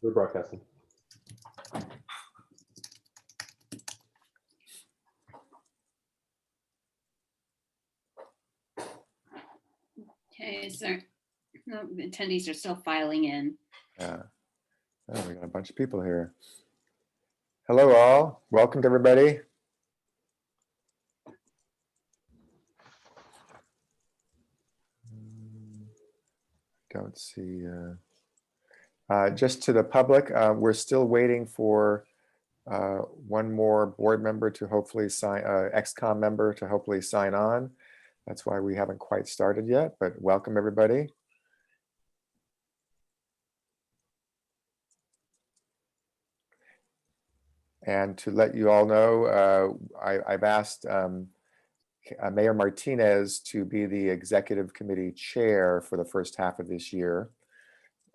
We're broadcasting. Okay, is there, no, the attendees are still filing in. Yeah. Oh, we got a bunch of people here. Hello, all. Welcome to everybody. Don't see. Just to the public, we're still waiting for one more board member to hopefully sign, XCOM member to hopefully sign on. That's why we haven't quite started yet, but welcome everybody. And to let you all know, I've asked Mayor Martinez to be the executive committee chair for the first half of this year.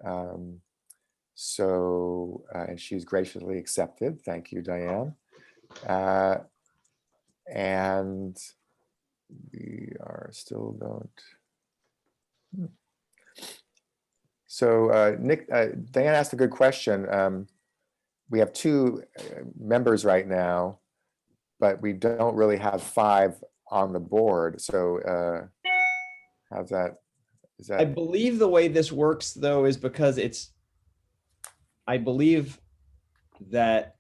And she's graciously accepted. Thank you, Diane. And we are still don't. So Nick, Diane asked a good question. We have two members right now, but we don't really have 5 on the board. So how's that? Is that? I believe the way this works though is because I believe that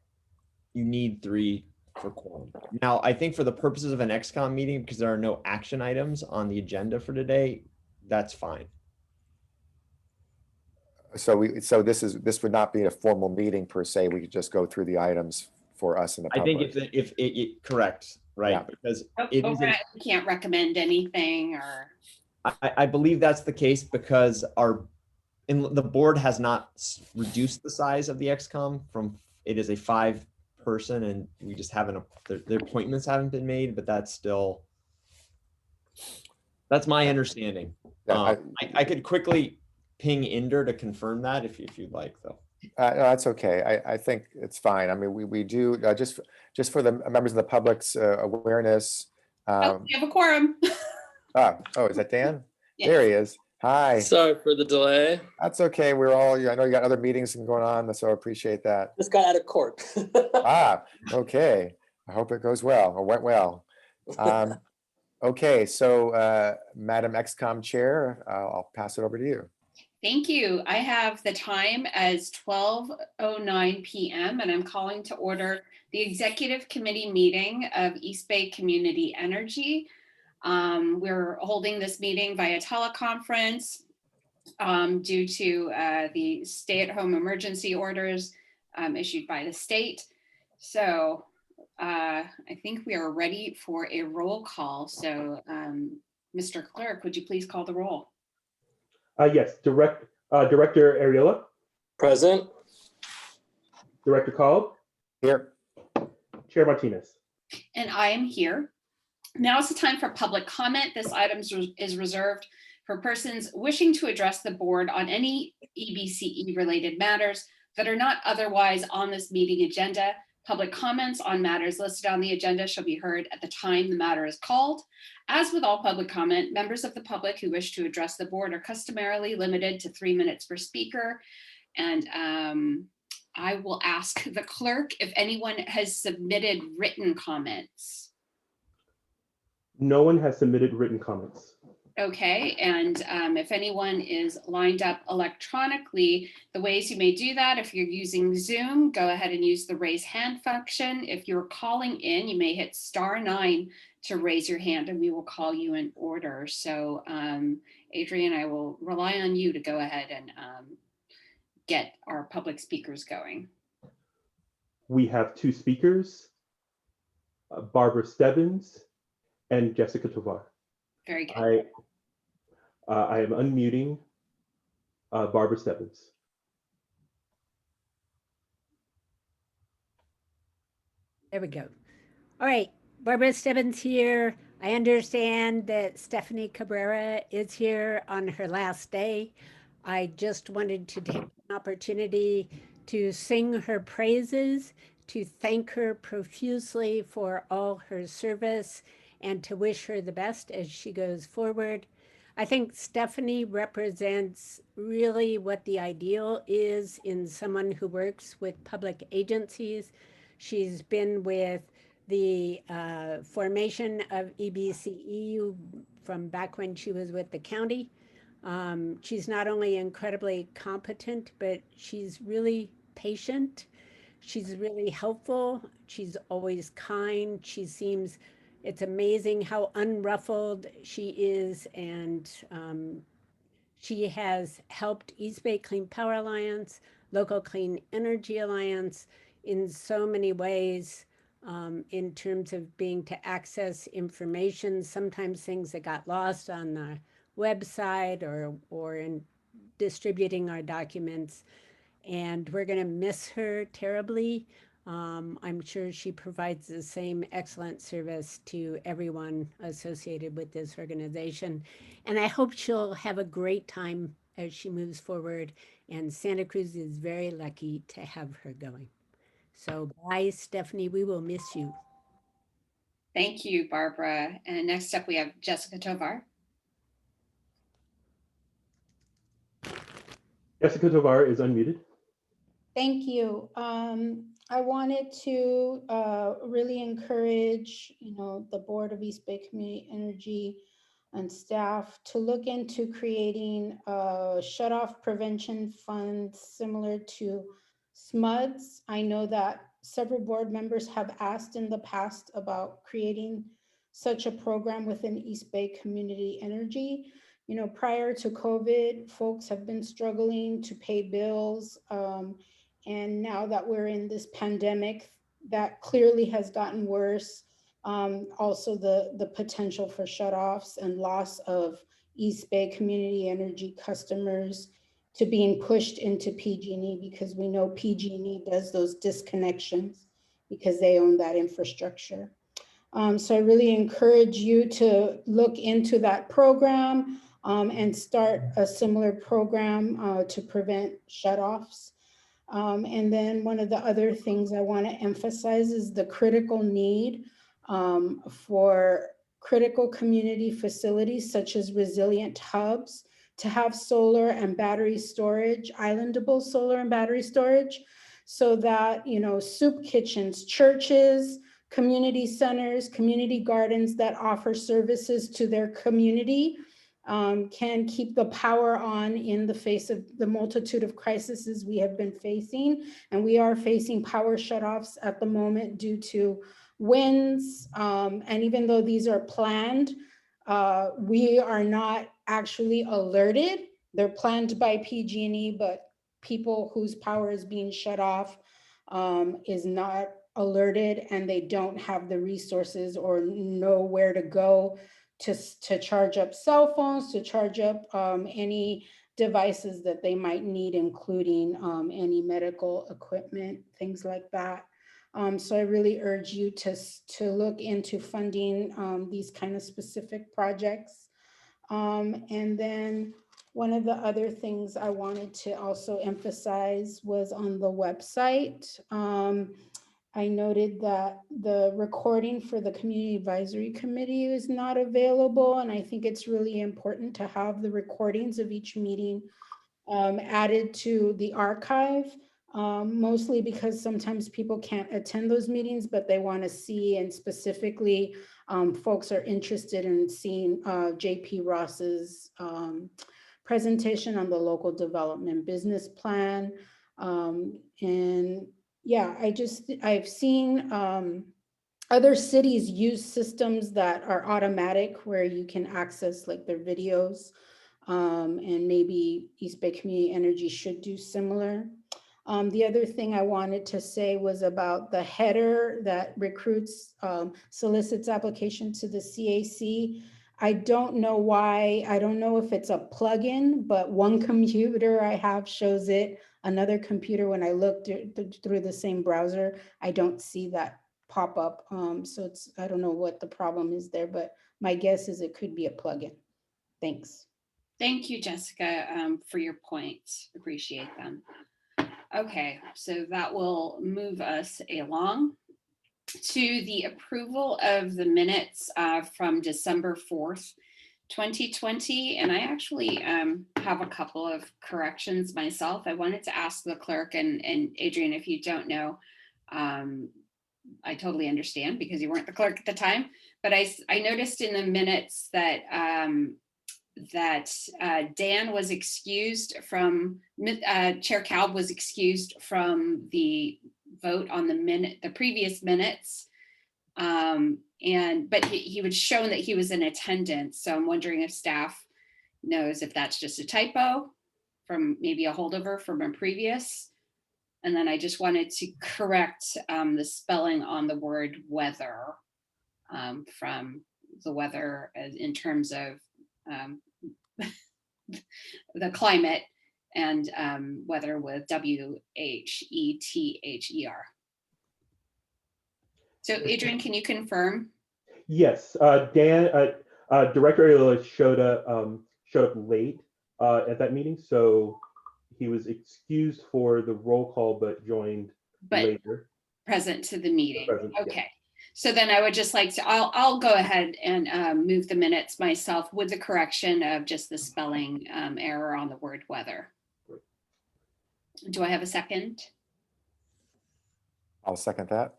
you need 3 for quorum. Now, I think for the purposes of an XCOM meeting, because there are no action items on the agenda for today, that's fine. So this would not be a formal meeting per se. We could just go through the items for us in the I public. think if it correct, right? Yeah. Because it is We can't recommend anything, or I believe that's the case because the board has not reduced the size of the XCOM from, it is a 5-person and we just haven't, their appointments haven't been made, but that's my understanding. Yeah, I could quickly ping Inder to confirm that if you'd like though. No, that's okay. I think it's fine. I mean, we do just for the members of the public's awareness. we have a quorum. Oh, is that Dan? Yes. There he is. Hi. Sorry for the delay. That's okay. We're all, I know you got other meetings going on, so I appreciate that. Just got out of court. Okay. I hope it goes well or went well. Okay, so Madam XCOM Chair, I'll pass it over to you. Thank you. I have the time as 12:09 p.m. and I'm calling to order the Executive Committee meeting of East Bay Community Energy. We're holding this meeting via teleconference due to the stay-at-home emergency orders issued by the state. So I think we are ready for a roll call. So Mr. Clerk, would you please call the roll? Yes, Director Ariola. Present. Director Cobb. Here. Chair Martinez. And I am here. Now is the time for public comment. This item is reserved for persons wishing to address the board on any EBCE related matters that are not otherwise on this meeting agenda. Public comments on matters listed on the agenda shall be heard at the time the matter is called. As with all public comment, members of the public who wish to address the board are customarily limited to 3 minutes per speaker. And I will ask the clerk if anyone has submitted written comments. No one has submitted written comments. Okay, and if anyone is lined up electronically, the ways you may do that, if you're using Zoom, go ahead and use the raise hand function. If you're calling in, you may hit *9 to raise your hand and we will call you in order. So Adrian, I will rely on you to go ahead and get our public speakers going. We have 2 speakers, Barbara Stebbins and Jessica Tovar. Very good. I am unmuting Barbara Stebbins. There we go. All right, Barbara Stebbins here. I understand that Stephanie Cabrera is here on her last day. I just wanted to take an opportunity to sing her praises, to thank her profusely for all her service, and to wish her the best as she goes forward. I think Stephanie represents really what the ideal is in someone who works with public agencies. She's been with the formation of EBCE from back when she was with the county. She's not only incredibly competent, but she's really patient. She's really helpful. She's always kind. It's amazing how unruffled she is. And she has helped East Bay Clean Power Alliance, Local Clean Energy Alliance in so many ways in terms of being to access information, sometimes things that got lost on the website or in distributing our documents. And we're going to miss her terribly. I'm sure she provides the same excellent service to everyone associated with this organization. And I hope she'll have a great time as she moves forward. And Santa Cruz is very lucky to have her going. So bye, Stephanie. We will miss you. Thank you, Barbara. And next up, we have Jessica Tovar. Jessica Tovar is unmuted. Thank you. I wanted to really encourage, the Board of East Bay Community Energy and staff to look into creating a shut-off prevention fund similar to SMUDS. I know that several board members have asked in the past about creating such a program within East Bay Community Energy. Prior to COVID, folks have been struggling to pay bills. And now that we're in this pandemic, that clearly has gotten worse. Also the potential for shutoffs and loss of East Bay Community Energy customers to being pushed into PG&E, because we know PG&E does those disconnections because they own that infrastructure. So I really encourage you to look into that program and start a similar program to prevent shutoffs. And then one of the other things I want to emphasize is the critical need for critical community facilities such as resilient hubs to have solar and battery storage, islandable solar and battery storage, so that, soup kitchens, churches, community centers, community gardens that offer services to their community can keep the power on in the face of the multitude of crises we have been facing. And we are facing power shutoffs at the moment due to winds. And even though these are planned, we are not actually alerted. They're planned by PG&E, but people whose power is being shut off is not alerted, and they don't have the resources or know where to go to charge up cell phones, to charge up any devices that they might need, including any medical equipment, things like that. So I really urge you to look into funding these kind of specific projects. And then one of the other things I wanted to also emphasize was on the website. I noted that the recording for the Community Advisory Committee is not available, and I think it's really important to have the recordings of each meeting added to the archive, mostly because sometimes people can't attend those meetings, but they want to see, and specifically folks are interested in seeing JP Ross's presentation on the local development business plan. And yeah, I've seen other cities use systems that are automatic where you can access like their videos, and maybe East Bay Community Energy should do similar. The other thing I wanted to say was about the header that recruits, solicits application to the CAC. I don't know why. I don't know if it's a plugin, but one computer I have shows it. Another computer, when I look through the same browser, I don't see that pop up. So I don't know what the problem is there, but my guess is it could be a plugin. Thanks. Thank you, Jessica, for your points. Appreciate them. Okay, so that will move us along to the approval of the minutes from December 4th, 2020. And I actually have a couple of corrections myself. I wanted to ask the clerk and Adrian, if you don't know, I totally understand because you weren't the clerk at the time, but I noticed in the minutes that Dan was excused from, Chair Kalb was excused from the vote on the previous minutes. But he was shown that he was in attendance. So I'm wondering if staff knows if that's just a typo from maybe a holdover from a previous. And then I just wanted to correct the spelling on the word weather from the weather in terms of the climate and weather with WHETHER. So Adrian, can you confirm? Yes, Director Ariola showed up late at that meeting, so he was excused for the roll call, but joined later. Present to the meeting. Present, yeah. Okay. So then I would just like to, I'll go ahead and move the minutes myself with the correction of just the spelling error on the word weather. Do I have a second? I'll second that.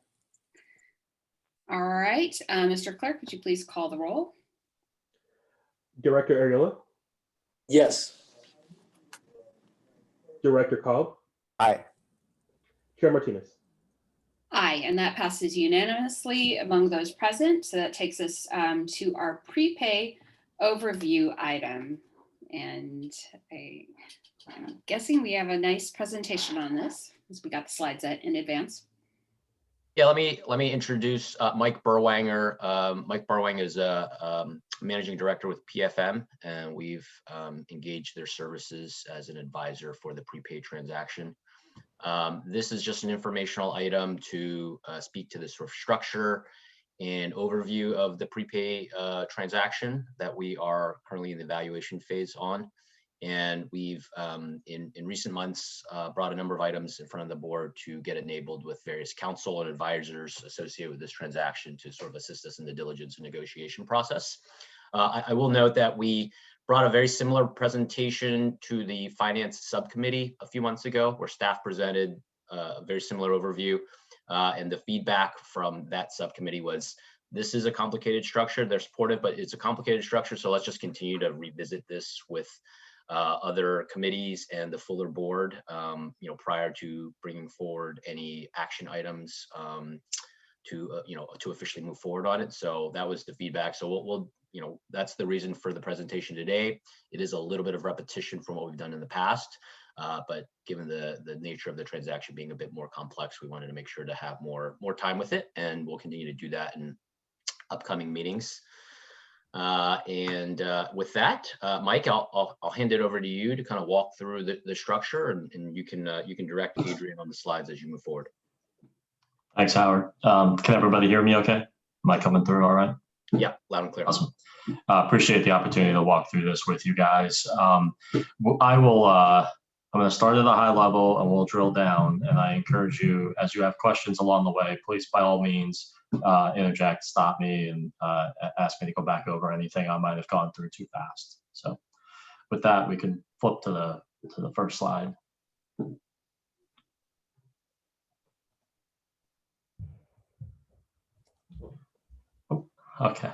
All right, Mr. Clerk, would you please call the roll? Director Ariola, Yes. Director Cobb, Aye. Chair Martinez. Aye, and that passes unanimously among those present. So that takes us to our prepay overview item. And I'm guessing we have a nice presentation on this because we got the slides in advance. Yeah, let me introduce Mike Berwanger. Mike Berwanger is a managing director with PFM, and we've engaged their services as an advisor for the prepaid transaction. This is just an informational item to speak to the sort of structure and overview of the prepay transaction that we are currently in the evaluation phase on. And we've, in recent months, brought a number of items in front of the board to get enabled with various counsel and advisors associated with this transaction to sort of assist us in the diligence and negotiation process. I will note that we brought a very similar presentation to the finance subcommittee a few months ago, where staff presented a very similar overview. And the feedback from that subcommittee was, this is a complicated structure. They're supportive, but it's a complicated structure. So let's just continue to revisit this with other committees and the fuller board, prior to bringing forward any action items to officially move forward on it. So that was the feedback. So we'll that's the reason for the presentation today. It is a little bit of repetition from what we've done in the past, but given the nature of the transaction being a bit more complex, we wanted to make sure to have more time with it, and we'll continue to do that in upcoming meetings. With that, Mike, I'll hand it over to you to kind of walk through the structure, and you can direct Adrian on the slides as you move forward. Thanks, Howard. Can everybody hear me okay? Am I coming through all right? Yeah, loud and clear. Awesome. Appreciate the opportunity to walk through this with you guys. I'm going to start at a high level and we'll drill down. And I encourage you, as you have questions along the way, please by all means interject, stop me, and ask me to go back over anything I might have gone through too fast. So with that, we can flip to the first slide. Okay.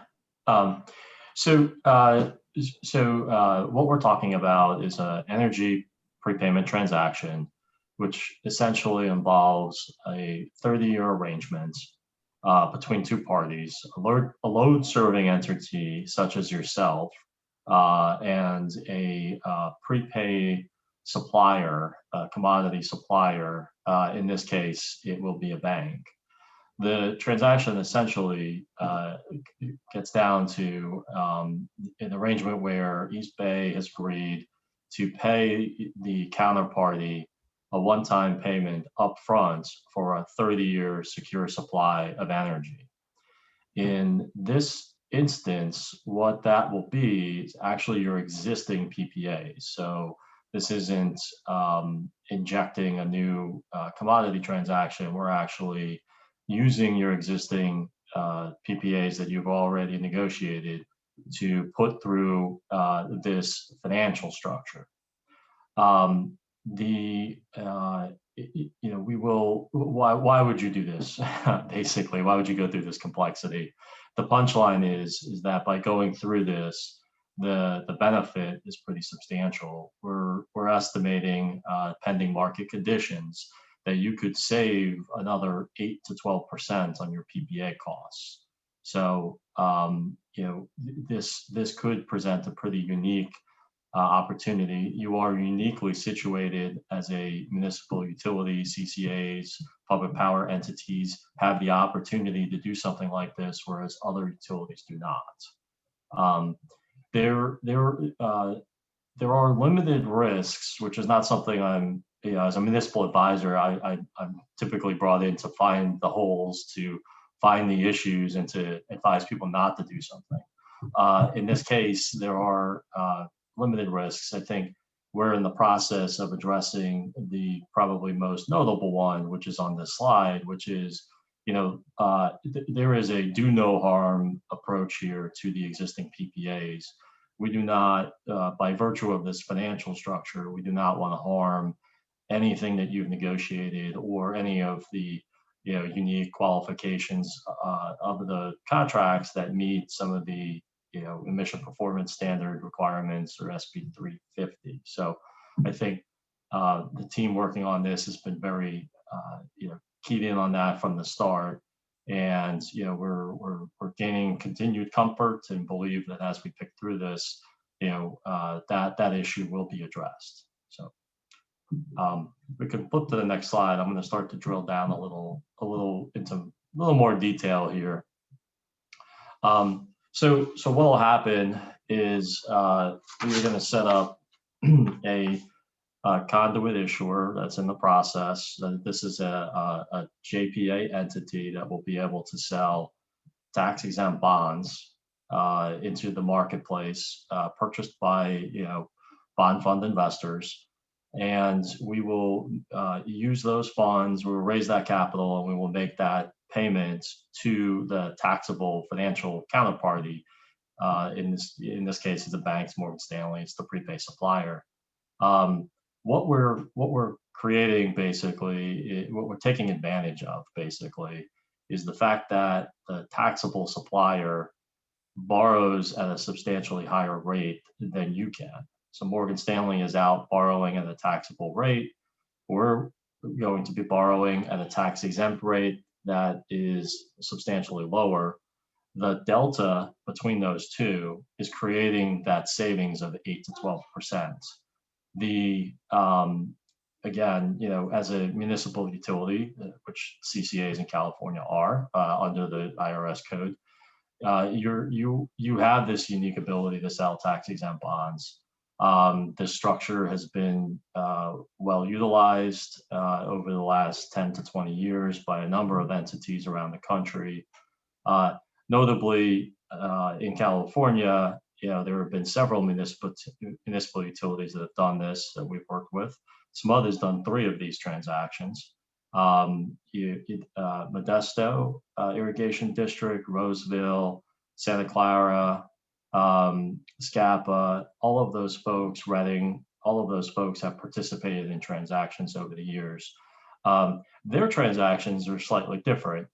So what we're talking about is an energy prepayment transaction, which essentially involves a 30-year arrangement between two parties, a load-serving entity such as yourself, and a prepay supplier, a commodity supplier. In this case, it will be a bank. The transaction essentially gets down to an arrangement where East Bay has agreed to pay the counterparty a one-time payment upfront for a 30-year secure supply of energy. In this instance, what that will be is actually your existing PPAs. So this isn't injecting a new commodity transaction. We're actually using your existing PPAs that you've already negotiated to put through this financial structure. We will, why would you do this? Basically, why would you go through this complexity? The punchline is that by going through this, the benefit is pretty substantial. We're estimating, pending market conditions, that you could save another 8 to 12% on your PPA costs. So, this could present a pretty unique opportunity. You are uniquely situated as a municipal utility. CCAs, public power entities have the opportunity to do something like this, whereas other utilities do not. There are limited risks, which is not something I'm, as a municipal advisor, I'm typically brought in to find the holes, to find the issues, and to advise people not to do something. In this case, there are limited risks. I think we're in the process of addressing the probably most notable one, which is on this slide, which is, there is a do no harm approach here to the existing PPAs. We do not, by virtue of this financial structure, we do not want to harm anything that you've negotiated or any of the unique qualifications of the contracts that meet some of the emission performance standard requirements, or SB 350. So I think the team working on this has been very keyed in on that from the start, and we're gaining continued comfort and believe that as we pick through this, that issue will be addressed. So we can flip to the next slide. I'm going to start to drill down a little into a little more detail here. So what will happen is we're going to set up a conduit issuer that's in the process. This is a JPA entity that will be able to sell tax-exempt bonds into the marketplace, purchased by bond fund investors. And we will use those funds, we'll raise that capital, and we will make that payment to the taxable financial counterparty. In this case, it's the banks, Morgan Stanley, it's the prepaid supplier. What we're creating, basically, what we're taking advantage of, basically, is the fact that the taxable supplier borrows at a substantially higher rate than you can. So Morgan Stanley is out borrowing at a taxable rate. We're going to be borrowing at a tax exempt rate that is substantially lower. The delta between those two is creating that savings of 8 to 12%. Again, as a municipal utility, which CCAs in California are under the IRS code, you have this unique ability to sell tax exempt bonds. The structure has been well utilized over the last 10 to 20 years by a number of entities around the country. Notably, in California, there have been several municipal utilities that have done this that we've worked with. Some others done 3 of these transactions. Modesto Irrigation District, Roseville, Santa Clara, Scapa, all of those folks, Reading, all of those folks have participated in transactions over the years. Their transactions are slightly different.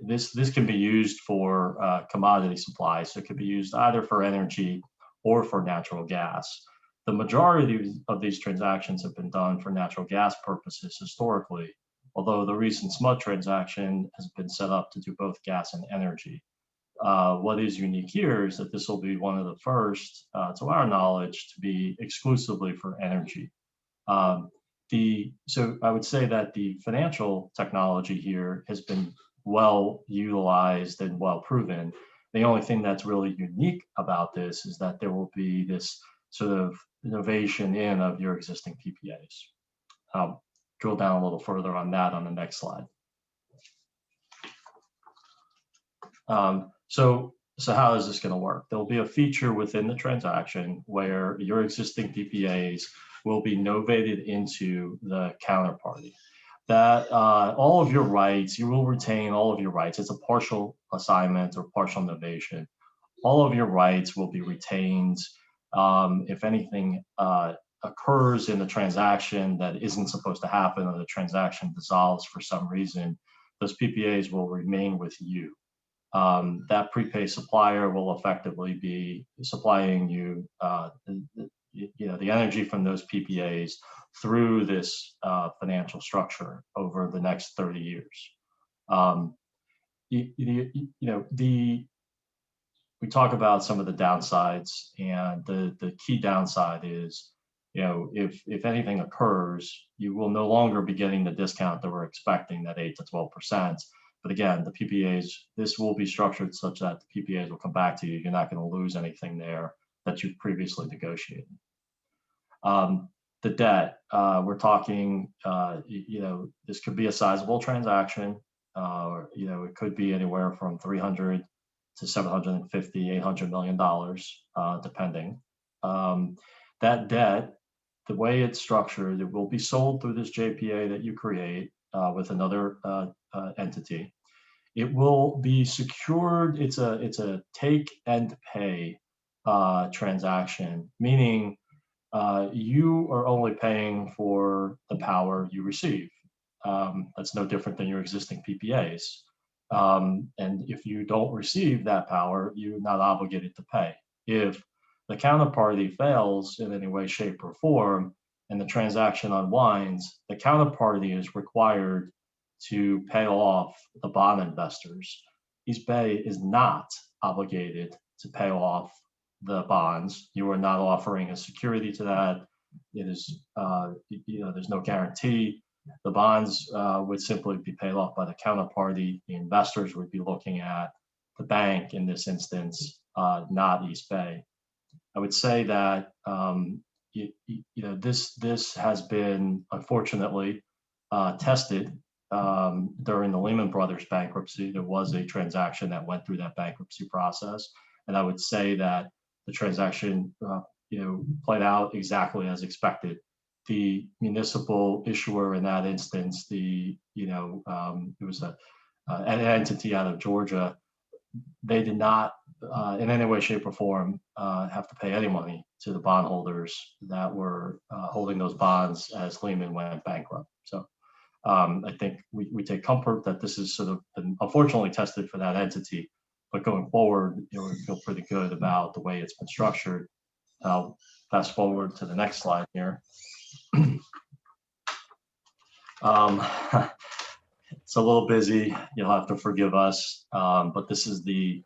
This can be used for commodity supply, so it could be used either for energy or for natural gas. The majority of these transactions have been done for natural gas purposes historically, although the recent SMUD transaction has been set up to do both gas and energy. What is unique here is that this will be one of the first, to our knowledge, to be exclusively for energy. So I would say that the financial technology here has been well utilized and well proven. The only thing that's really unique about this is that there will be this sort of innovation in of your existing PPAs. I'll drill down a little further on that on the next slide. So how is this going to work? There'll be a feature within the transaction where your existing PPAs will be novated into the counterparty. That all of your rights, you will retain all of your rights. It's a partial assignment or partial novation. all of your rights will be retained. If anything occurs in the transaction that isn't supposed to happen, or the transaction dissolves for some reason, those PPAs will remain with you. That prepaid supplier will effectively be supplying you, the energy from those PPAs through this financial structure over the next 30 years. We talk about some of the downsides, and the key downside is, if anything occurs, you will no longer be getting the discount that we're expecting, that 8 to 12%. But again, the PPAs, this will be structured such that the PPAs will come back to you. You're not going to lose anything there that you've previously negotiated. The debt, we're talking, this could be a sizable transaction. It could be anywhere from 300 to 750, $800 million, depending. That debt, the way it's structured, it will be sold through this JPA that you create with another entity. It will be secured. It's a take and pay transaction, meaning you are only paying for the power you receive. That's no different than your existing PPAs. And if you don't receive that power, you're not obligated to pay. If the counterparty fails in any way, shape, or form, and the transaction unwinds, the counterparty is required to pay off the bond investors. East Bay is not obligated to pay off the bonds. You are not offering a security to that. It is, there's no guarantee. The bonds would simply be paid off by the counterparty. The investors would be looking at the bank in this instance, not East Bay. I would say that this has been unfortunately tested during the Lehman Brothers bankruptcy. There was a transaction that went through that bankruptcy process, and I would say that the transaction played out exactly as expected. The municipal issuer in that instance, it was an entity out of Georgia. They did not, in any way, shape, or form, have to pay any money to the bondholders that were holding those bonds as Lehman went bankrupt. So I think we take comfort that this is sort of been unfortunately tested for that entity, but going forward, we feel pretty good about the way it's been structured. I'll fast forward to the next slide here. It's a little busy. You'll have to forgive us, but this is the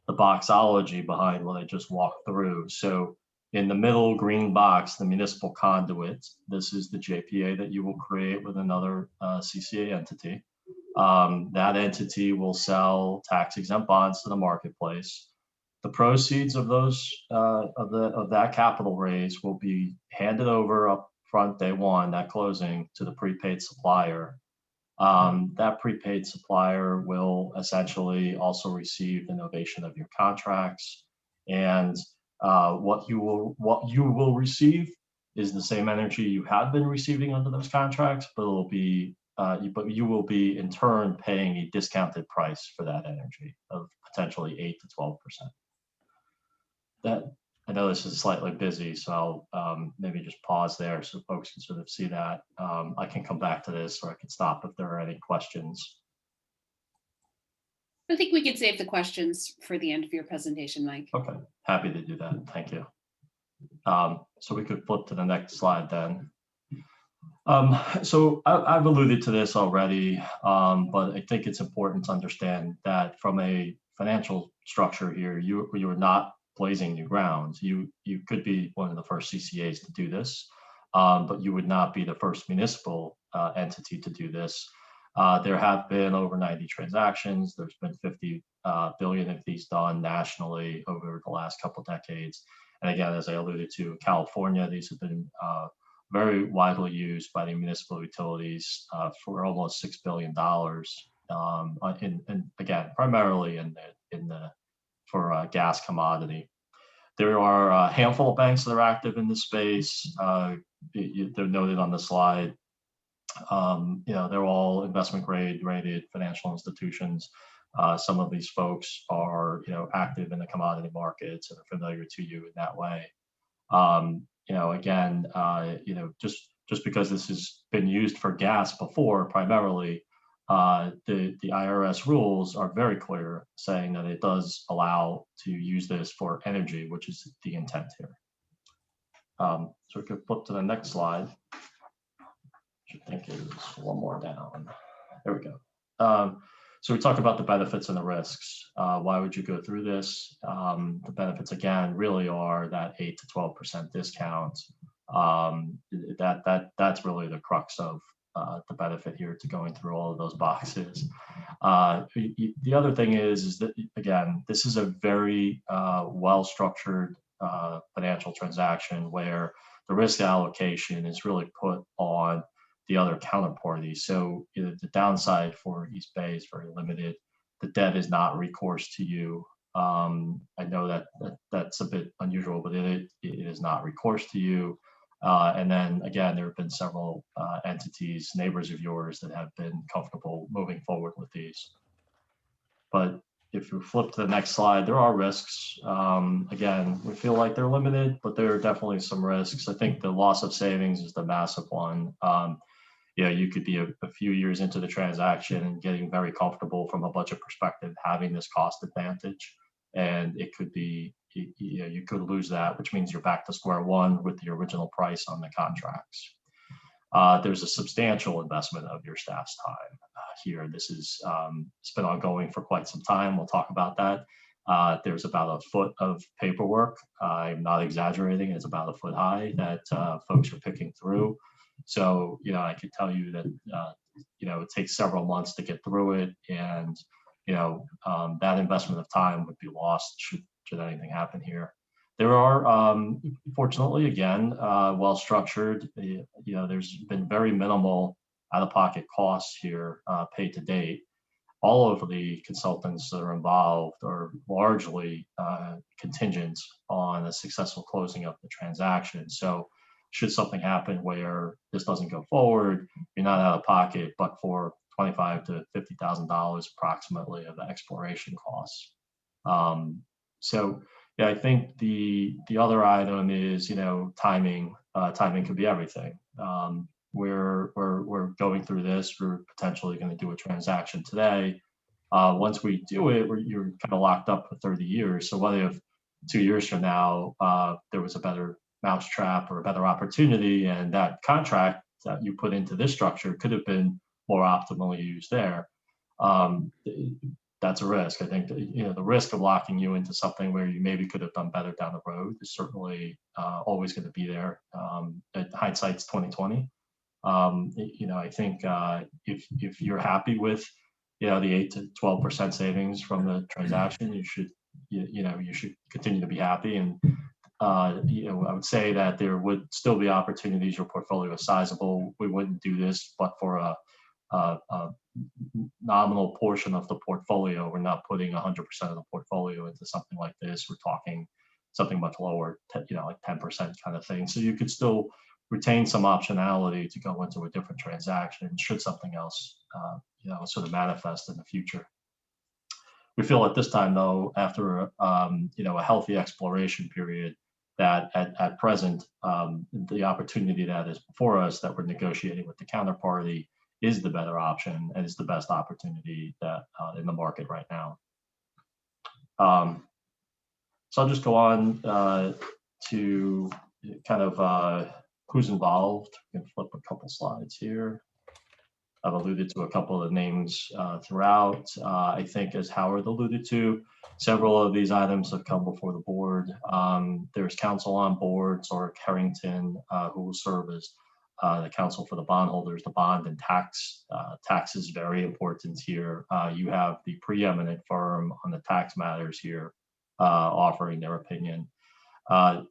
boxology behind what I just walked through. So in the middle green box, the municipal conduit, this is the JPA that you will create with another CCA entity. That entity will sell tax-exempt bonds to the marketplace. The proceeds of those of that capital raise will be handed over up front day one, that closing, to the prepaid supplier. That prepaid supplier will essentially also receive the novation of your contracts, and what you will receive is the same energy you have been receiving under those contracts, but it'll be but you will be in turn paying a discounted price for that energy of potentially 8 to 12%. That, I know this is slightly busy, so I'll maybe just pause there so folks can sort of see that. I can come back to this, or I can stop if there are any questions. I think we could save the questions for the end of your presentation, Mike. Okay, happy to do that. Thank you. So we could flip to the next slide then. So I've alluded to this already, but I think it's important to understand that from a financial structure here, you are not blazing new grounds. You could be one of the first CCAs to do this, but you would not be the first municipal entity to do this. There have been over 90 transactions. There's been 50 billion of these done nationally over the last couple of decades. And again, as I alluded to, California, these have been very widely used by the municipal utilities for almost $6 billion. And again, primarily for gas commodity. There are a handful of banks that are active in this space. They're noted on the slide. They're all investment grade rated financial institutions. some of these folks are, active in the commodity markets and are familiar to you in that way. Again, just because this has been used for gas before primarily, the IRS rules are very clear, saying that it does allow to use this for energy, which is the intent here. So we could flip to the next slide, which I think is one more down. There we go. So we talk about the benefits and the risks. Why would you go through this? The benefits, again, really are that 8 to 12% discount. That's really the crux of the benefit here to going through all of those boxes. The other thing is that, again, this is a very well-structured financial transaction where the risk allocation is really put on the other counterparty. So the downside for East Bay is very limited. The debt is not recourse to you. I know that's a bit unusual, but it is not recourse to you. And then again, there have been several entities, neighbors of yours, that have been comfortable moving forward with these. But if you flip to the next slide, there are risks. Again, we feel like they're limited, but there are definitely some risks. I think the loss of savings is the massive one. You could be a few years into the transaction and getting very comfortable from a budget perspective, having this cost advantage, and it could be, you could lose that, which means you're back to square one with the original price on the contracts. There's a substantial investment of your staff's time here. This is, it's been ongoing for quite some time. We'll talk about that. There's about a foot of paperwork. I'm not exaggerating. It's about a foot high that folks are picking through. So, I could tell you that, it takes several months to get through it. And, that investment of time would be lost should anything happen here. There are, fortunately, again, well-structured, there's been very minimal out-of-pocket costs here paid to date. All of the consultants that are involved are largely contingent on a successful closing of the transaction. So should something happen where this doesn't go forward, you're not out of pocket, but for $25,000 to $50,000 approximately of the exploration costs. So yeah, I think the other item is, timing. Timing could be everything. We're going through this. We're potentially going to do a transaction today. Once we do it, you're kind of locked up for 30 years. So whether if 2 years from now there was a better mousetrap or a better opportunity, and that contract that you put into this structure could have been more optimally used there, that's a risk. I think that, the risk of locking you into something where you maybe could have done better down the road is certainly always going to be there. Hindsight's 2020. I think if you're happy with the 8 to 12% savings from the transaction, you should continue to be happy. And I would say that there would still be opportunities. Your portfolio is sizable. We wouldn't do this, but for a nominal portion of the portfolio. We're not putting 100% of the portfolio into something like this. We're talking something much lower, like 10% kind of thing. So you could still retain some optionality to go into a different transaction should something else, sort of manifest in the future. We feel at this time, though, after a healthy exploration period, that at present, the opportunity that is before us that we're negotiating with the counterparty is the better option and is the best opportunity that in the market right now. So I'll just go on to kind of who's involved. We can flip a couple slides here. I've alluded to a couple of names throughout. I think, as Howard alluded to, several of these items have come before the board. There's counsel on board, Zora Carrington, who will serve as the counsel for the bondholders. The bond and tax is very important here. You have the preeminent firm on the tax matters here offering their opinion. The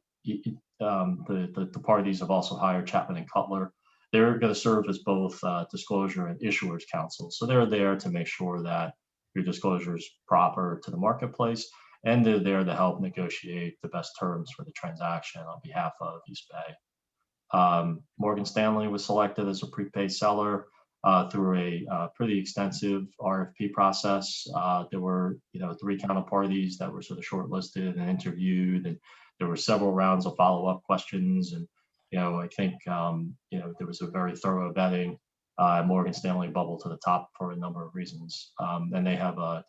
parties have also hired Chapman and Cutler. They're going to serve as both disclosure and issuers counsel. So they're there to make sure that your disclosure is proper to the marketplace, and they're there to help negotiate the best terms for the transaction on behalf of East Bay. Morgan Stanley was selected as a prepaid seller. through a pretty extensive RFP process. There were, 3 counterparties that were sort of shortlisted and interviewed, and there were several rounds of follow-up questions. And, I think, there was a very thorough vetting. Morgan Stanley bubbled to the top for a number of reasons. And they have a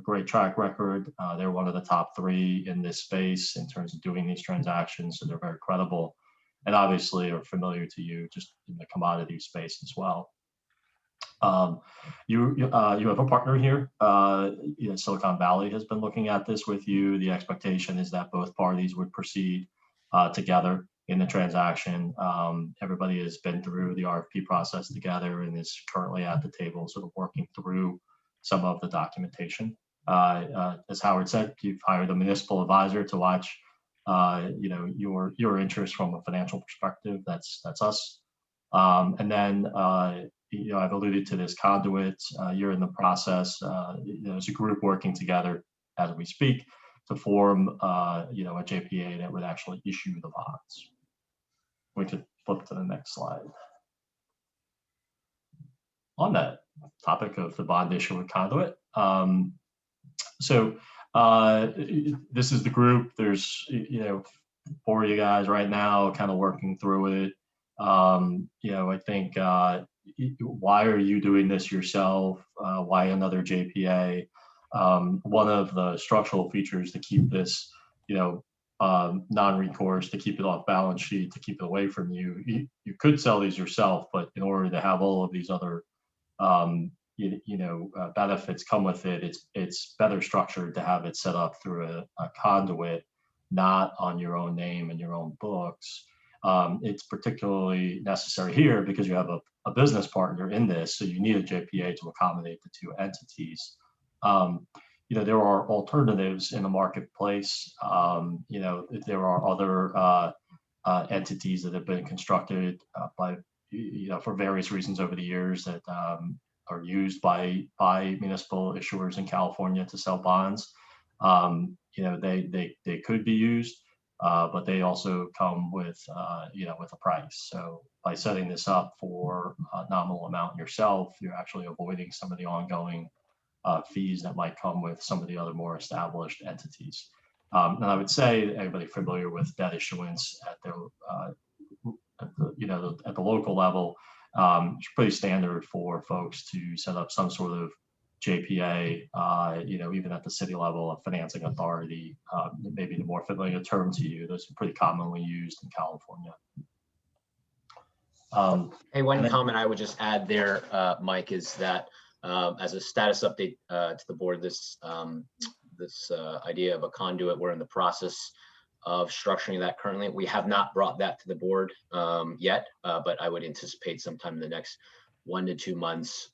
great track record. They're one of the top 3 in this space in terms of doing these transactions. So they're very credible and obviously are familiar to you just in the commodity space as well. You have a partner here. Silicon Valley has been looking at this with you. The expectation is that both parties would proceed together in the transaction. Everybody has been through the RFP process together and is currently at the table sort of working through some of the documentation. As Howard said, you've hired a municipal advisor to watch your interest from a financial perspective. That's us. And then I've alluded to this conduit. You're in the process. There's a group working together as we speak to form a JPA that would actually issue the bonds. We could flip to the next slide. On that topic of the bond issuer conduit, this is the group. There's 4 of you guys right now kind of working through it. I think why are you doing this yourself? Why another JPA? One of the structural features to keep this, non-recourse, to keep it off balance sheet, to keep it away from you. You could sell these yourself, but in order to have all of these other, benefits come with it, it's better structured to have it set up through a conduit, not on your own name and your own books. It's particularly necessary here because you have a business partner in this, so you need a JPA to accommodate the 2 entities. There are alternatives in the marketplace. There are other entities that have been constructed for various reasons over the years that are used by municipal issuers in California to sell bonds. They could be used. But they also come with a price. So by setting this up for a nominal amount yourself, you're actually avoiding some of the ongoing fees that might come with some of the other more established entities. And I would say everybody familiar with debt issuance at the local level, it's pretty standard for folks to set up some sort of JPA, even at the city level, a financing authority, maybe the more familiar term to you. Those are pretty commonly used in California. Hey, one comment I would just add there, Mike, is that as a status update to the board, this idea of a conduit, we're in the process of structuring that currently. We have not brought that to the board yet, but I would anticipate sometime in the next 1 to 2 months,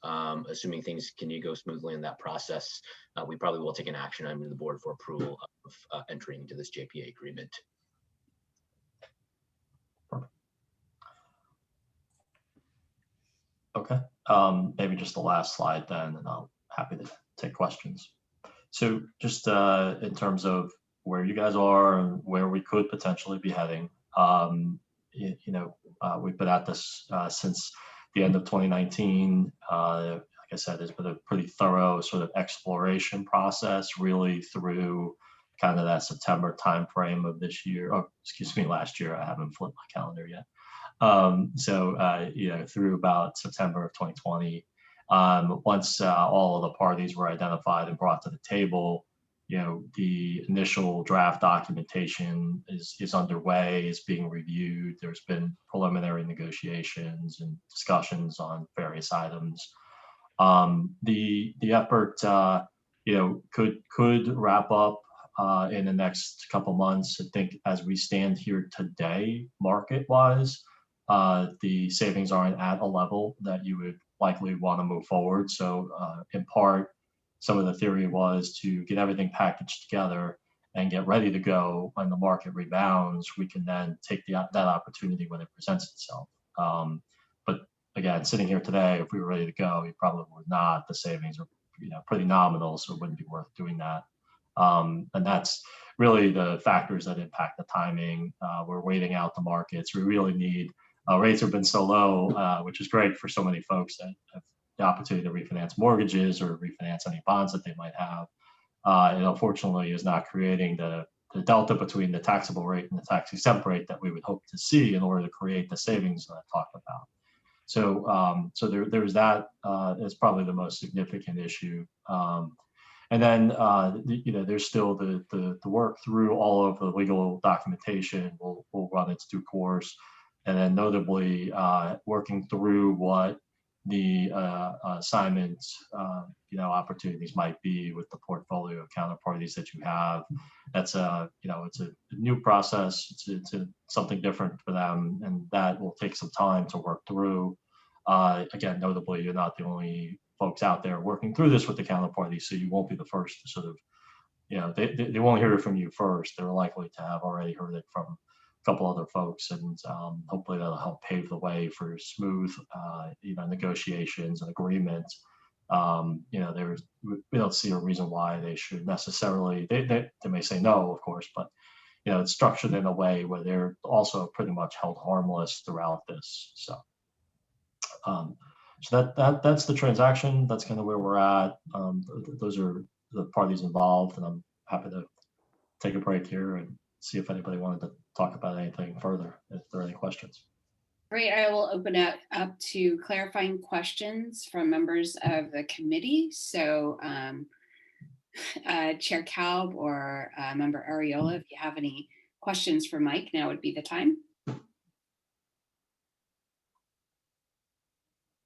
assuming things can go smoothly in that process, we probably will take an action item to the board for approval of entering into this JPA agreement. Okay, maybe just the last slide then, and I'm happy to take questions. So just in terms of where you guys are and where we could potentially be heading, we've been at this since the end of 2019. Like I said, there's been a pretty thorough sort of exploration process really through kind of that September timeframe of this year, or excuse me, last year. I haven't flipped my calendar yet. Through about September of 2020, once all of the parties were identified and brought to the table, the initial draft documentation is underway, is being reviewed. There's been preliminary negotiations and discussions on various items. The effort, could wrap up in the next couple months. I think as we stand here today, market-wise, the savings aren't at a level that you would likely want to move forward. So in part, some of the theory was to get everything packaged together and get ready to go when the market rebounds. We can then take that opportunity when it presents itself. But again, sitting here today, if we were ready to go, we probably would not. The savings are pretty nominal, so it wouldn't be worth doing that. And that's really the factors that impact the timing. We're waiting out the markets. We really need rates have been so low, which is great for so many folks that have the opportunity to refinance mortgages or refinance any bonds that they might have. It unfortunately is not creating the delta between the taxable rate and the tax exempt rate that we would hope to see in order to create the savings that I talked about. So there's that is probably the most significant issue. And then there's still the work through all of the legal documentation will run its due course, and then notably working through what the assignments opportunities might be with the portfolio of counterparties that you have. That's it's a new process. It's something different for them, and that will take some time to work through. Again, notably, you're not the only folks out there working through this with the counterparty, so you won't be the first to sort of, they won't hear it from you first. They're likely to have already heard it from a couple other folks, and hopefully that'll help pave the way for smooth, negotiations and agreements. We don't see a reason why they should necessarily. They may say no, of course, but it's structured in a way where they're also pretty much held harmless throughout this. So that's the transaction. That's kind of where we're at. Those are the parties involved, and I'm happy to take a break here and see if anybody wanted to talk about anything further, if there are any questions. Great. I will open it up to clarifying questions from members of the committee. So Chair Kalb or Member Ariola, if you have any questions for Mike, now would be the time.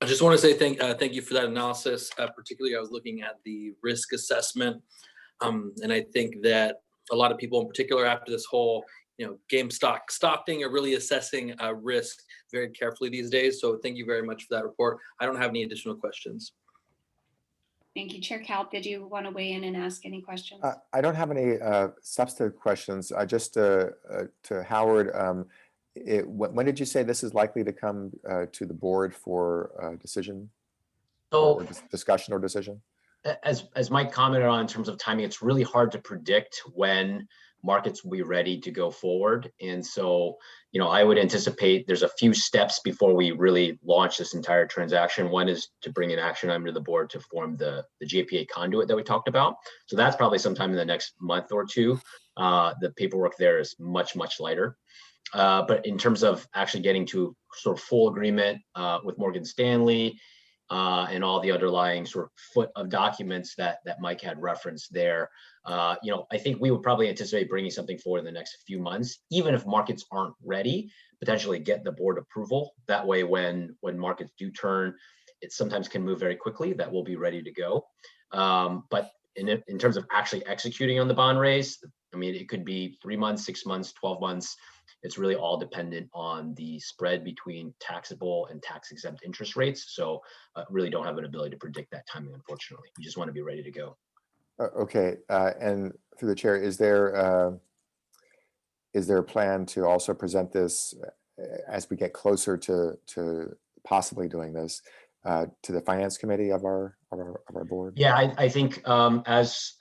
I just want to say thank you for that analysis. Particularly, I was looking at the risk assessment, and I think that a lot of people, in particular, after this whole GameStop thing, are really assessing risk very carefully these days. So thank you very much for that report. I don't have any additional questions. Thank you, Chair Kalb. Did you want to weigh in and ask any questions? I don't have any substantive questions. I just to Howard. When did you say this is likely to come to the board for decision? So discussion or decision? As Mike commented on in terms of timing, it's really hard to predict when markets will be ready to go forward. And so, I would anticipate there's a few steps before we really launch this entire transaction. One is to bring an action item to the board to form the JPA conduit that we talked about. So that's probably sometime in the next month or two. The paperwork there is much, much lighter. But in terms of actually getting to sort of full agreement with Morgan Stanley and all the underlying sort of foot of documents that Mike had referenced there, I think we would probably anticipate bringing something forward in the next few months, even if markets aren't ready, potentially get the board approval. That way, when markets do turn, it sometimes can move very quickly. That will be ready to go. But in terms of actually executing on the bond raise, it could be 3 months, 6 months, 12 months. It's really all dependent on the spread between taxable and tax exempt interest rates. So really don't have an ability to predict that timing, unfortunately. You just want to be ready to go. Okay, and through the chair, is there a plan to also present this as we get closer to possibly doing this to the finance committee of our board? Yeah, I think as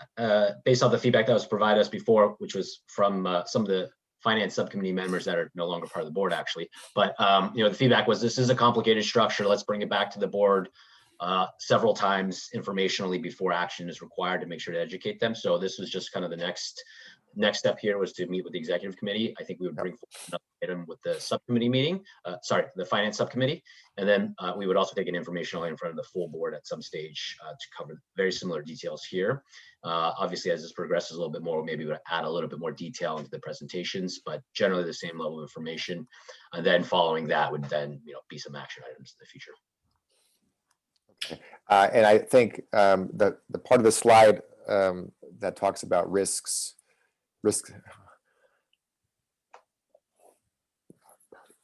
based on the feedback that was provided us before, which was from some of the finance subcommittee members that are no longer part of the board, actually. But the feedback was, this is a complicated structure. Let's bring it back to the board several times informationally before action is required to make sure to educate them. So this was just kind of the next step here, was to meet with the executive committee. I think we would bring forward another item with the subcommittee meeting, the finance subcommittee. And then we would also take an informational in front of the full board at some stage to cover very similar details here. Obviously, as this progresses a little bit more, maybe we'll add a little bit more detail into the presentations, but generally the same level of information. And then following that would then be some action items in the future. Okay. And I think the part of the slide that talks about risk.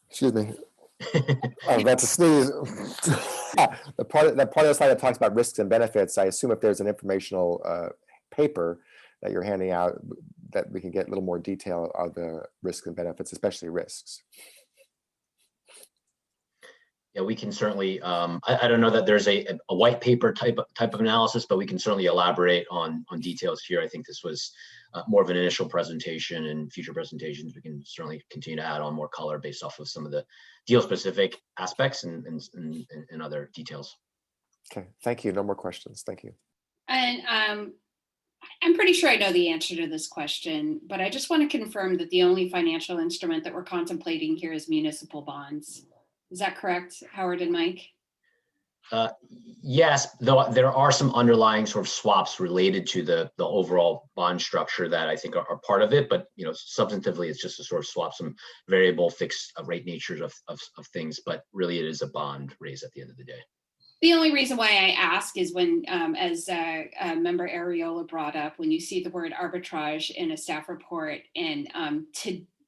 Excuse me. That's a sneeze. The part of the slide that talks about risks and benefits, I assume if there's an informational paper that you're handing out, that we can get a little more detail of the risks and benefits, especially risks. Yeah, we can certainly. I don't know that there's a white paper type of analysis, but we can certainly elaborate on details here. I think this was more of an initial presentation, and future presentations, we can certainly continue to add on more color based off of some of the deal specific aspects and other details. Okay, thank you. No more questions. Thank you. And I'm pretty sure I know the answer to this question, but I just want to confirm that the only financial instrument that we're contemplating here is municipal bonds. Is that correct, Howard and Mike? Yes, though there are some underlying sort of swaps related to the overall bond structure that I think are part of it, but substantively it's just to sort of swap some variable fixed rate natures of things, but really it is a bond raise at the end of the day. The only reason why I ask is when, as member Ariola brought up, when you see the word arbitrage in a staff report, and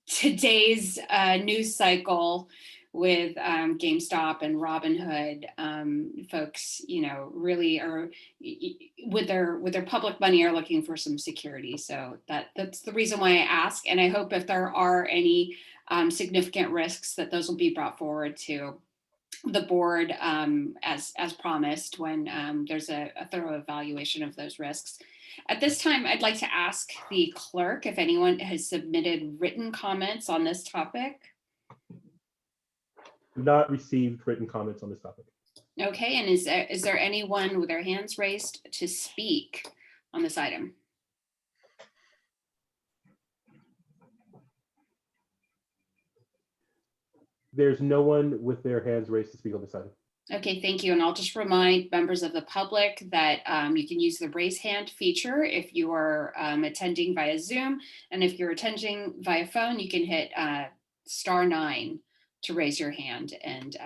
today's news cycle with GameStop and Robinhood, folks, really are with their public money are looking for some security. So that's the reason why I ask, and I hope if there are any significant risks that those will be brought forward to the board as promised when there's a thorough evaluation of those risks. At this time, I'd like to ask the clerk if anyone has submitted written comments on this topic. Not received written comments on this topic. Okay, and is there anyone with their hands raised to speak on this item? There's no one with their hands raised to speak on this item. Okay, thank you. And I'll just remind members of the public that you can use the raise hand feature if you are attending via Zoom. And if you're attending via phone, you can hit *9 to raise your hand, and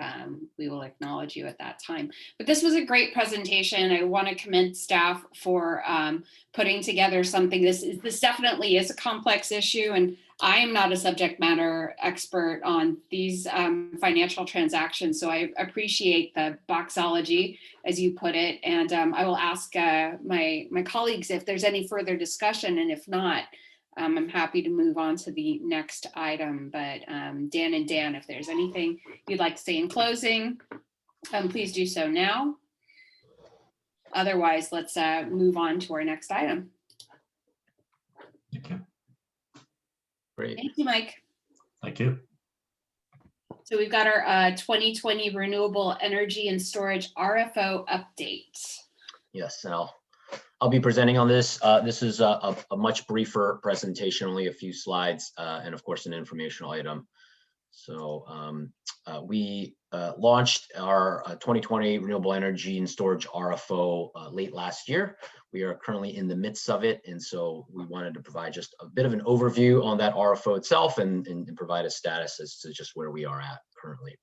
we will acknowledge you at that time. But this was a great presentation. I want to commend staff for putting together something. This definitely is a complex issue, and I am not a subject matter expert on these financial transactions, so I appreciate the boxology, as you put it, and I will ask my colleagues if there's any further discussion, and if not, I'm happy to move on to the next item. But Dan and Dan, if there's anything you'd like to say in closing, please do so now. Otherwise, let's move on to our next item. Thank you. Great. Thank you, Mike. Thank you. So we've got our 2020 Renewable Energy and Storage RFO update. Yes, and I'll be presenting on this. This is a much briefer presentation, only a few slides, and of course an informational item. So we launched our 2020 Renewable Energy and Storage RFO late last year. We are currently in the midst of it, and so we wanted to provide just a bit of an overview on that RFO itself and provide a status as to just where we are at currently.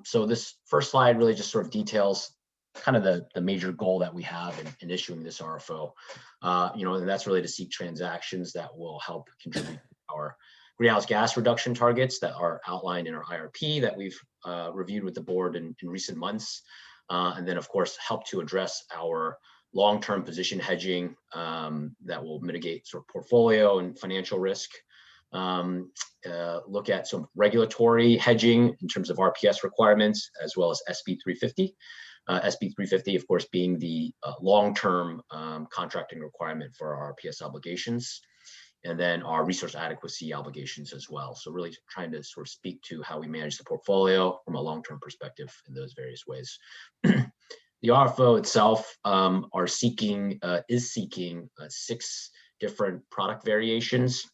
So this first slide really just sort of details kind of the major goal that we have in issuing this RFO, and that's really to seek transactions that will help contribute to our greenhouse gas reduction targets that are outlined in our IRP that we've reviewed with the board in recent months, and then of course help to address our long-term position hedging that will mitigate sort of portfolio and financial risk. Look at some regulatory hedging in terms of RPS requirements, as well as SB 350. SB 350, of course, being the long-term contracting requirement for our RPS obligations, and then our resource adequacy obligations as well. So really trying to sort of speak to how we manage the portfolio from a long-term perspective in those various ways. The RFO itself is seeking 6 different product variations.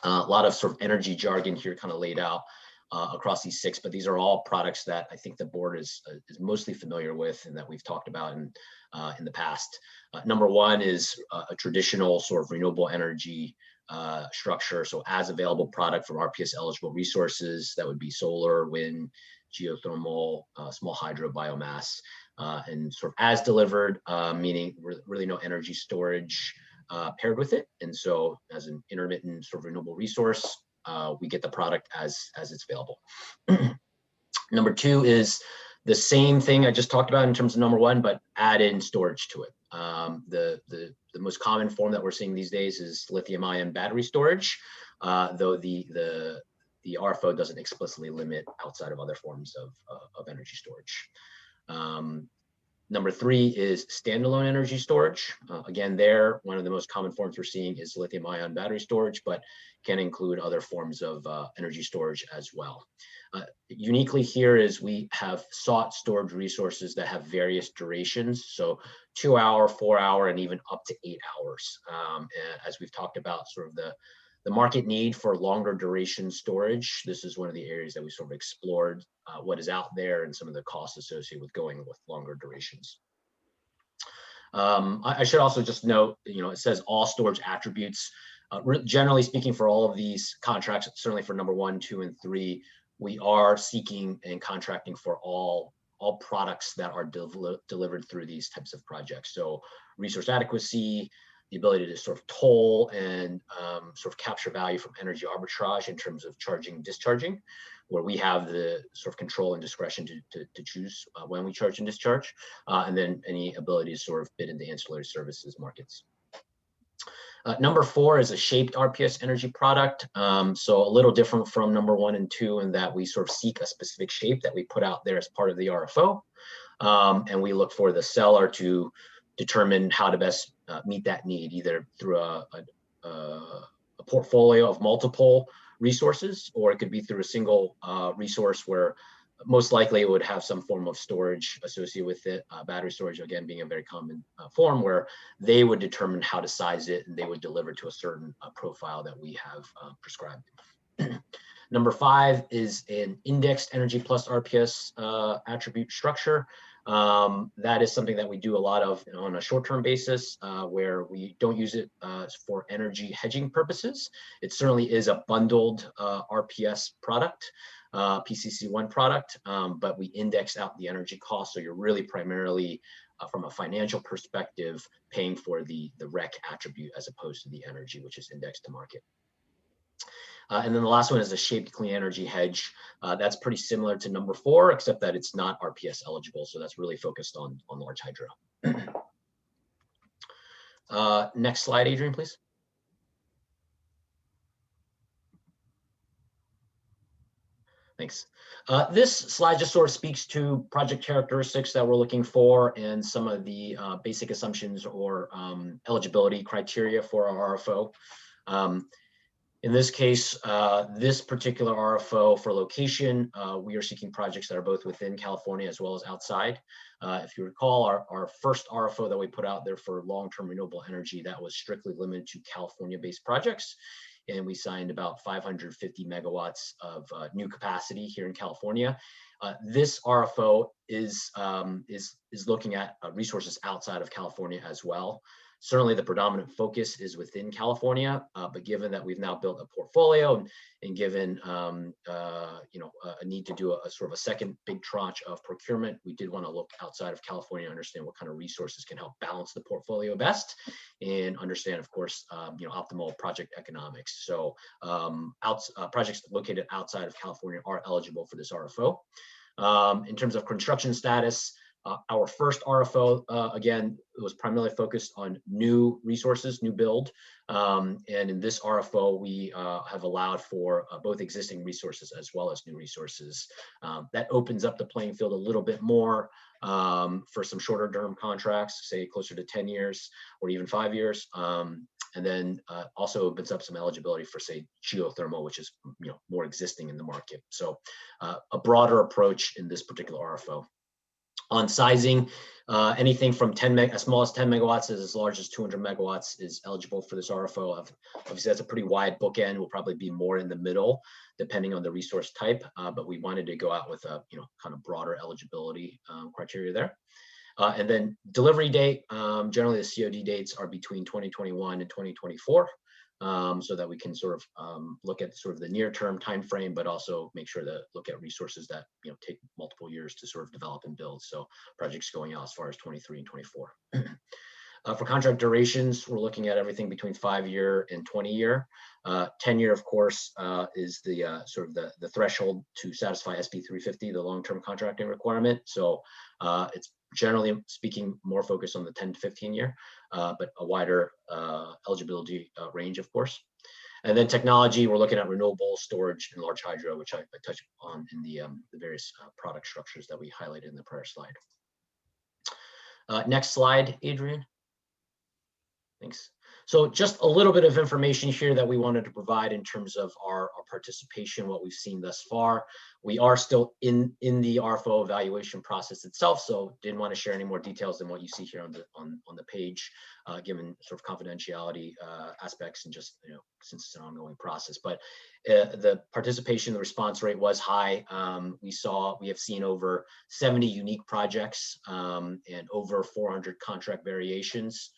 A lot of sort of energy jargon here kind of laid out across these 6, but these are all products that I think the board is mostly familiar with and that we've talked about in the past. Number 1 is a traditional sort of renewable energy structure. So as available product from RPS eligible resources, that would be solar, wind, geothermal, small hydro, biomass, and sort of as delivered, meaning really no energy storage paired with it. And so as an intermittent sort of renewable resource, we get the product as it's available. Number 2 is the same thing I just talked about in terms of number 1, but add in storage to it. The most common form that we're seeing these days is lithium-ion battery storage, though the RFO doesn't explicitly limit outside of other forms of energy storage. Number 3 is standalone energy storage. Again, there, one of the most common forms we're seeing is lithium ion battery storage, but can include other forms of energy storage as well. Uniquely here is we have sought storage resources that have various durations. So 2 hour, 4 hour, and even up to 8 hours. As we've talked about sort of the market need for longer duration storage. This is one of the areas that we sort of explored what is out there and some of the costs associated with going with longer durations. I should also just note, it says all storage attributes. Generally speaking, for all of these contracts, certainly for number 1, 2, and 3, we are seeking and contracting for all products that are delivered through these types of projects. So resource adequacy, the ability to sort of toll and sort of capture value from energy arbitrage in terms of charging and discharging, where we have the sort of control and discretion to choose when we charge and discharge, and then any ability to sort of bid into ancillary services markets. Number 4 is a shaped RPS energy product. So a little different from number 1 and 2 in that we sort of seek a specific shape that we put out there as part of the RFO. And we look for the seller to determine how to best meet that need, either through a portfolio of multiple resources, or it could be through a single resource where most likely it would have some form of storage associated with it. Battery storage, again, being a very common form where they would determine how to size it and they would deliver to a certain profile that we have prescribed. Number 5 is an indexed energy plus RPS attribute structure. That is something that we do a lot of on a short-term basis, where we don't use it for energy hedging purposes. It certainly is a bundled RPS product, PCC1 product, but we index out the energy cost. So you're really primarily, from a financial perspective, paying for the REC attribute as opposed to the energy, which is indexed to market. And then the last one is a shaped clean energy hedge. That's pretty similar to number 4, except that it's not RPS eligible. So that's really focused on large hydro. Next slide, Adrian, please. Thanks. This slide just sort of speaks to project characteristics that we're looking for and some of the basic assumptions or eligibility criteria for our RFO. In this case, this particular RFO for location, we are seeking projects that are both within California as well as outside. If you recall, our first RFO that we put out there for long-term renewable energy, that was strictly limited to California-based projects. And we signed about 550 megawatts of new capacity here in California. This RFO is looking at resources outside of California as well. Certainly the predominant focus is within California, but given that we've now built a portfolio and given a need to do a sort of a second big tranche of procurement, we did want to look outside of California and understand what kind of resources can help balance the portfolio best and understand, of course, optimal project economics. So projects located outside of California are eligible for this RFO. In terms of construction status, our first RFO, again, was primarily focused on new resources, new build. And in this RFO, we have allowed for both existing resources as well as new resources. That opens up the playing field a little bit more for some shorter term contracts, say closer to 10 years or even 5 years. And then also opens up some eligibility for, say, geothermal, which is more existing in the market. So a broader approach in this particular RFO. On sizing, anything from as small as 10 megawatts as large as 200 megawatts is eligible for this RFO. Obviously, that's a pretty wide bookend. Will probably be more in the middle, depending on the resource type. But we wanted to go out with a kind of broader eligibility criteria there. And then delivery date, generally the COD dates are between 2021 and 2024. So that we can sort of look at sort of the near-term time frame, but also make sure to look at resources that take multiple years to sort of develop and build. So projects going out as far as 23 and 24. For contract durations, we're looking at everything between 5-year and 20-year. 10-year, of course, is the sort of the threshold to satisfy SB 350, the long-term contracting requirement. So it's generally speaking more focused on the 10 to 15 year, but a wider eligibility range, of course. And then technology, we're looking at renewable storage and large hydro, which I touched on in the various product structures that we highlighted in the prior slide. Next slide, Adrian. Thanks. So just a little bit of information here that we wanted to provide in terms of our participation, what we've seen thus far. We are still in the RFO evaluation process itself, so didn't want to share any more details than what you see here on the page, given sort of confidentiality aspects and just, since it's an ongoing process. But the participation, the response rate was high. We have seen over 70 unique projects and over 400 contract variations.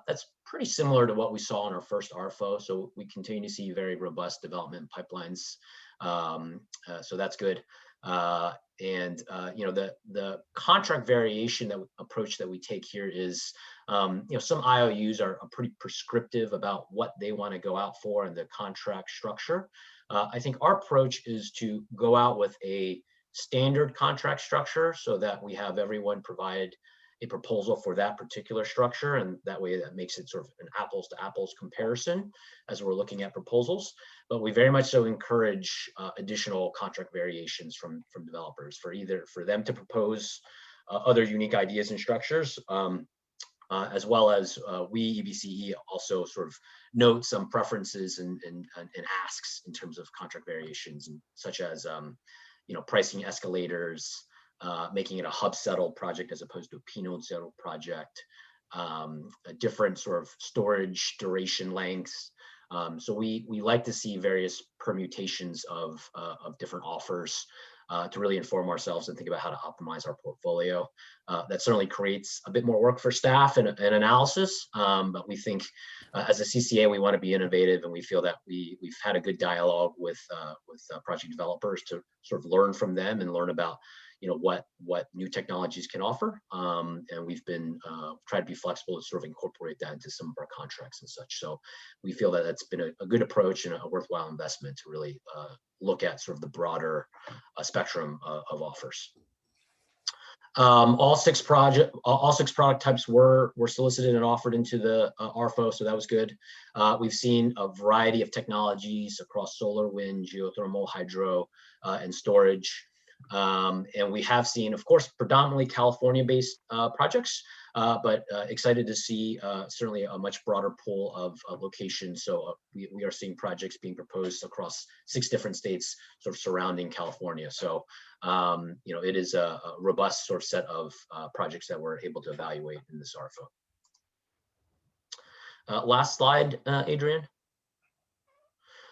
That's pretty similar to what we saw in our first RFO. So we continue to see very robust development pipelines. So that's good. The contract variation approach that we take here is, some IOUs are pretty prescriptive about what they want to go out for in the contract structure. I think our approach is to go out with a standard contract structure so that we have everyone provide a proposal for that particular structure, and that way that makes it sort of an apples to apples comparison as we're looking at proposals. But we very much so encourage additional contract variations from developers for them to propose other unique ideas and structures, as well as we EBCE also sort of note some preferences and asks in terms of contract variations, such as pricing escalators, making it a hub settled project as opposed to a P-node settled project, a different sort of storage duration lengths. So we like to see various permutations of different offers to really inform ourselves and think about how to optimize our portfolio. That certainly creates a bit more work for staff and analysis, but we think as a CCA, we want to be innovative, and we feel that we've had a good dialogue with project developers to sort of learn from them and learn about what new technologies can offer. And we've been trying to be flexible to sort of incorporate that into some of our contracts and such. So we feel that that's been a good approach and a worthwhile investment to really look at sort of the broader spectrum of offers. All six product types were solicited and offered into the RFO, so that was good. We've seen a variety of technologies across solar, wind, geothermal, hydro, and storage. And we have seen, of course, predominantly California-based projects, but excited to see certainly a much broader pool of locations. So we are seeing projects being proposed across 6 different states sort of surrounding California. So, it is a robust sort of set of projects that we're able to evaluate in this RFO. Last slide, Adrian.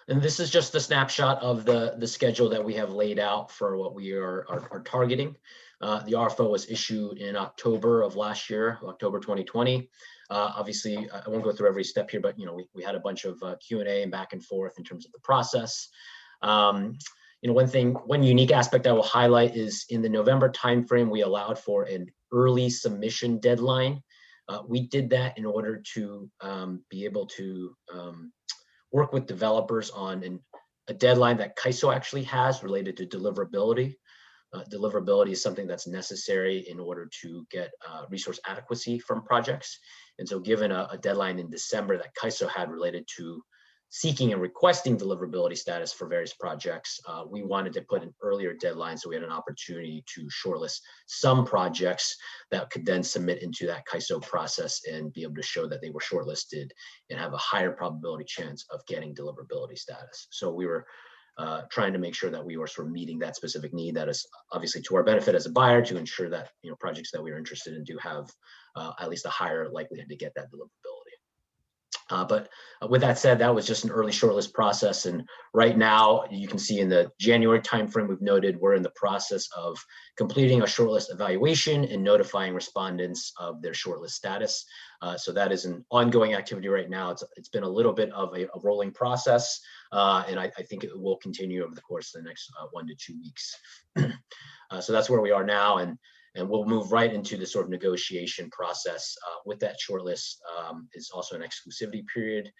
And this is just a snapshot of the schedule that we have laid out for what we are targeting. The RFO was issued in October of last year, October 2020. Obviously, I won't go through every step here, but we had a bunch of Q&A and back and forth in terms of the process. One unique aspect I will highlight is in the November timeframe, we allowed for an early submission deadline. We did that in order to be able to work with developers on a deadline that CAISO actually has related to deliverability. Deliverability is something that's necessary in order to get resource adequacy from projects. And so given a deadline in December that CAISO had related to seeking and requesting deliverability status for various projects, we wanted to put an earlier deadline so we had an opportunity to shortlist some projects that could then submit into that CAISO process and be able to show that they were shortlisted and have a higher probability chance of getting deliverability status. So we were trying to make sure that we were sort of meeting that specific need that is obviously to our benefit as a buyer to ensure that projects that we are interested in do have at least a higher likelihood to get that deliverability. But with that said, that was just an early shortlist process. And right now, you can see in the January timeframe, we've noted we're in the process of completing a shortlist evaluation and notifying respondents of their shortlist status. So that is an ongoing activity right now. It's been a little bit of a rolling process, and I think it will continue over the course of the next 1 to 2 weeks. So that's where we are now. And we'll move right into the sort of negotiation process. With that shortlist is also an exclusivity period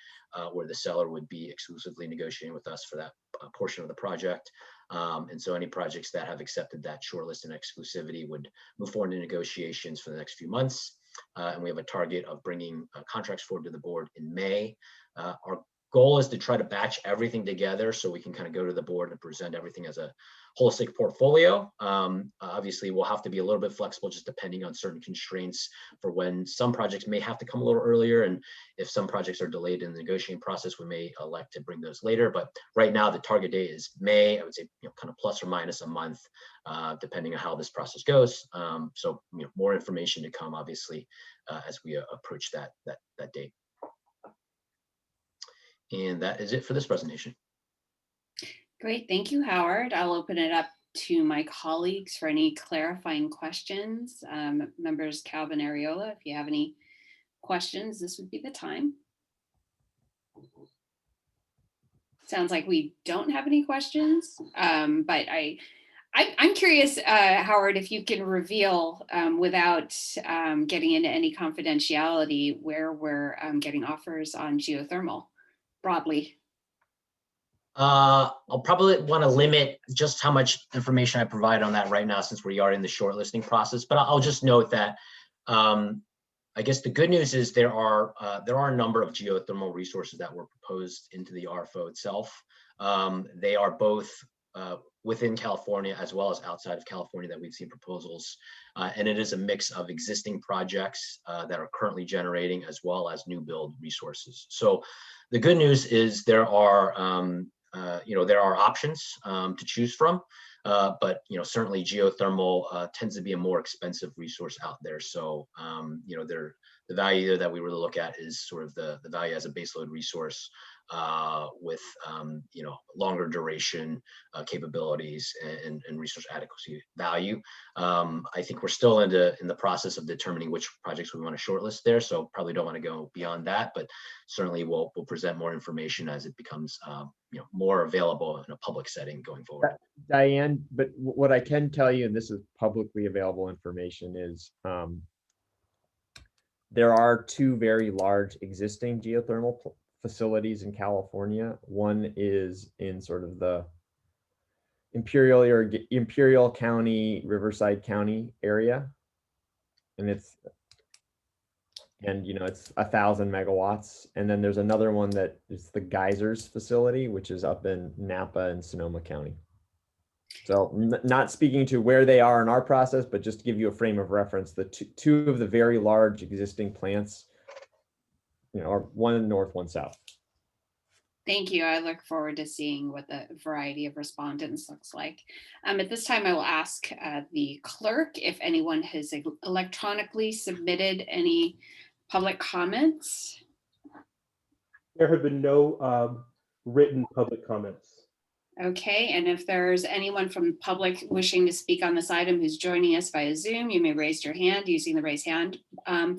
where the seller would be exclusively negotiating with us for that portion of the project. And so any projects that have accepted that shortlist and exclusivity would move forward to negotiations for the next few months. And we have a target of bringing contracts forward to the board in May. Our goal is to try to batch everything together so we can kind of go to the board and present everything as a holistic portfolio. Obviously, we'll have to be a little bit flexible just depending on certain constraints for when some projects may have to come a little earlier. And if some projects are delayed in the negotiating process, we may elect to bring those later. But right now, the target date is May. I would say, kind of plus or minus a month, depending on how this process goes. So, more information to come, obviously, as we approach that date. And that is it for this presentation. Great, thank you, Howard. I'll open it up to my colleagues for any clarifying questions. Members Calvin, Ariola, if you have any questions, this would be the time. Sounds like we don't have any questions, but I'm curious, Howard, if you can reveal without getting into any confidentiality where we're getting offers on geothermal broadly. I'll probably want to limit just how much information I provide on that right now, since we are in the shortlisting process. But I'll just note that I guess the good news is there are a number of geothermal resources that were proposed into the RFO itself. They are both within California as well as outside of California that we've seen proposals. And it is a mix of existing projects that are currently generating as well as new build resources. So the good news is there are options to choose from, but certainly geothermal tends to be a more expensive resource out there. So the value that we really look at is sort of the value as a baseload resource with longer duration capabilities and resource adequacy value. I think we're still in the process of determining which projects we want to shortlist there, so probably don't want to go beyond that, but certainly we'll present more information as it becomes more available in a public setting going forward. Diane, but what I can tell you, and this is publicly available information, is there are two very large existing geothermal facilities in California. One is in sort of the Imperial County, Riverside County area, and it's 1,000 megawatts. And then there's another one that is the Geysers facility, which is up in Napa and Sonoma County. So not speaking to where they are in our process, but just to give you a frame of reference, the two of the very large existing plants, are one north, one south. Thank you. I look forward to seeing what the variety of respondents looks like. At this time, I will ask the clerk if anyone has electronically submitted any public comments. There have been no written public comments. Okay, and if there's anyone from the public wishing to speak on this item who's joining us via Zoom, you may raise your hand using the raise hand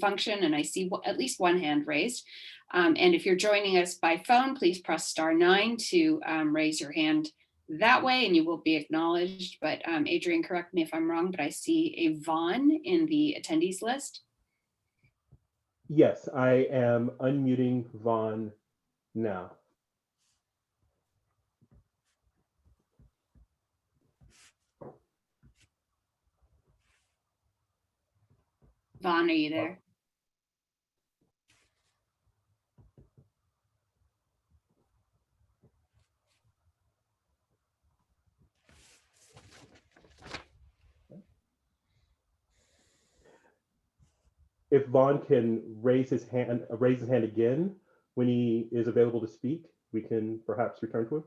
function, and I see at least one hand raised. And if you're joining us by phone, please press *9 to raise your hand that way, and you will be acknowledged. But Adrian, correct me if I'm wrong, but I see a Vaughn in the attendees list. Yes, I am unmuting Vaughn now. Vaughn, are you there? If Vaughn can raise his hand again when he is available to speak, we can perhaps return to him.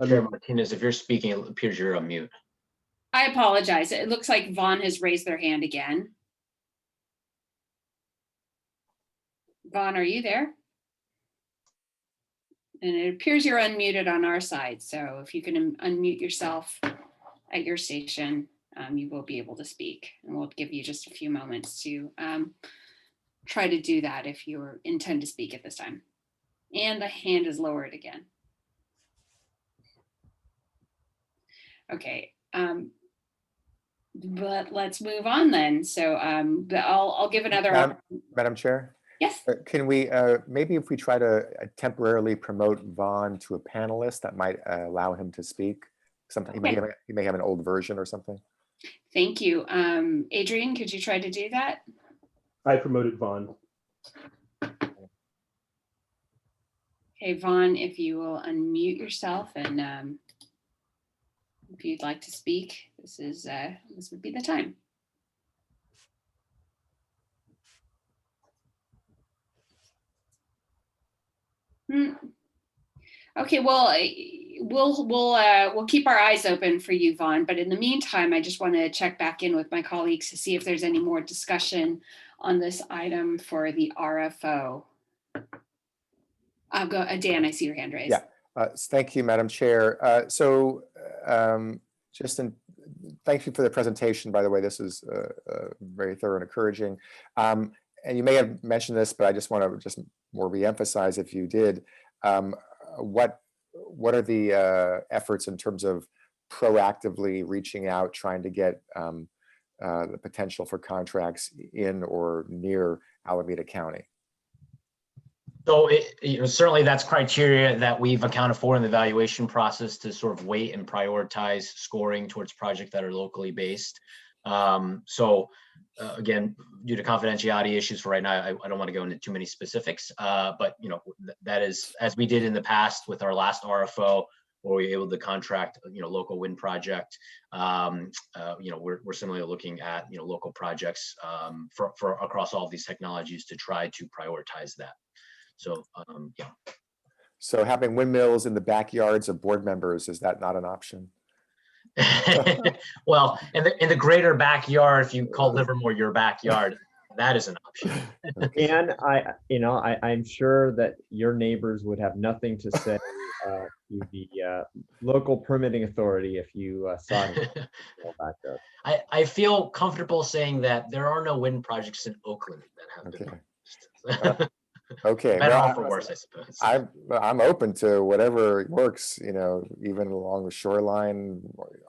Chair Martinez, if you're speaking, it appears you're on mute. I apologize. It looks like Vaughn has raised their hand again. Vaughn, are you there? And it appears you're unmuted on our side. So if you can unmute yourself at your station, you will be able to speak. And we'll give you just a few moments to try to do that if you intend to speak at this time. And the hand is lowered again. Okay, but let's move on then. So I'll give another. Madam Chair? Yes. Can we, maybe if we try to temporarily promote Vaughn to a panelist, that might allow him to speak? Sometimes he may have an old version or something. Thank you. Adrian, could you try to do that? I promoted Vaughn. Okay, Vaughn, if you will unmute yourself and if you'd like to speak, this would be the time. Okay, well, we'll keep our eyes open for you, Vaughn. But in the meantime, I just want to check back in with my colleagues to see if there's any more discussion on this item for the RFO. I'll go, Dan, I see your hand raised. Yeah, thank you, Madam Chair. Thank you for the presentation, by the way. This is very thorough and encouraging. And you may have mentioned this, but I just want to more re-emphasize if you did. What are the efforts in terms of proactively reaching out, trying to get the potential for contracts in or near Alameda County? So certainly that's criteria that we've accounted for in the evaluation process to sort of weight and prioritize scoring towards projects that are locally based. Again, due to confidentiality issues for right now, I don't want to go into too many specifics, but that is, as we did in the past with our last RFO, where we were able to contract, local wind project. We're similarly looking at, local projects for across all of these technologies to try to prioritize that. So, yeah. So having windmills in the backyards of board members, is that not an option? Well, in the greater backyard, if you call Livermore your backyard, that is an option. And I'm sure that your neighbors would have nothing to say to the local permitting authority if you saw him back there. I feel comfortable saying that there are no wind projects in Oakland that have been proposed. Okay. Better off or worse, I suppose. I'm open to whatever works, even along the shoreline,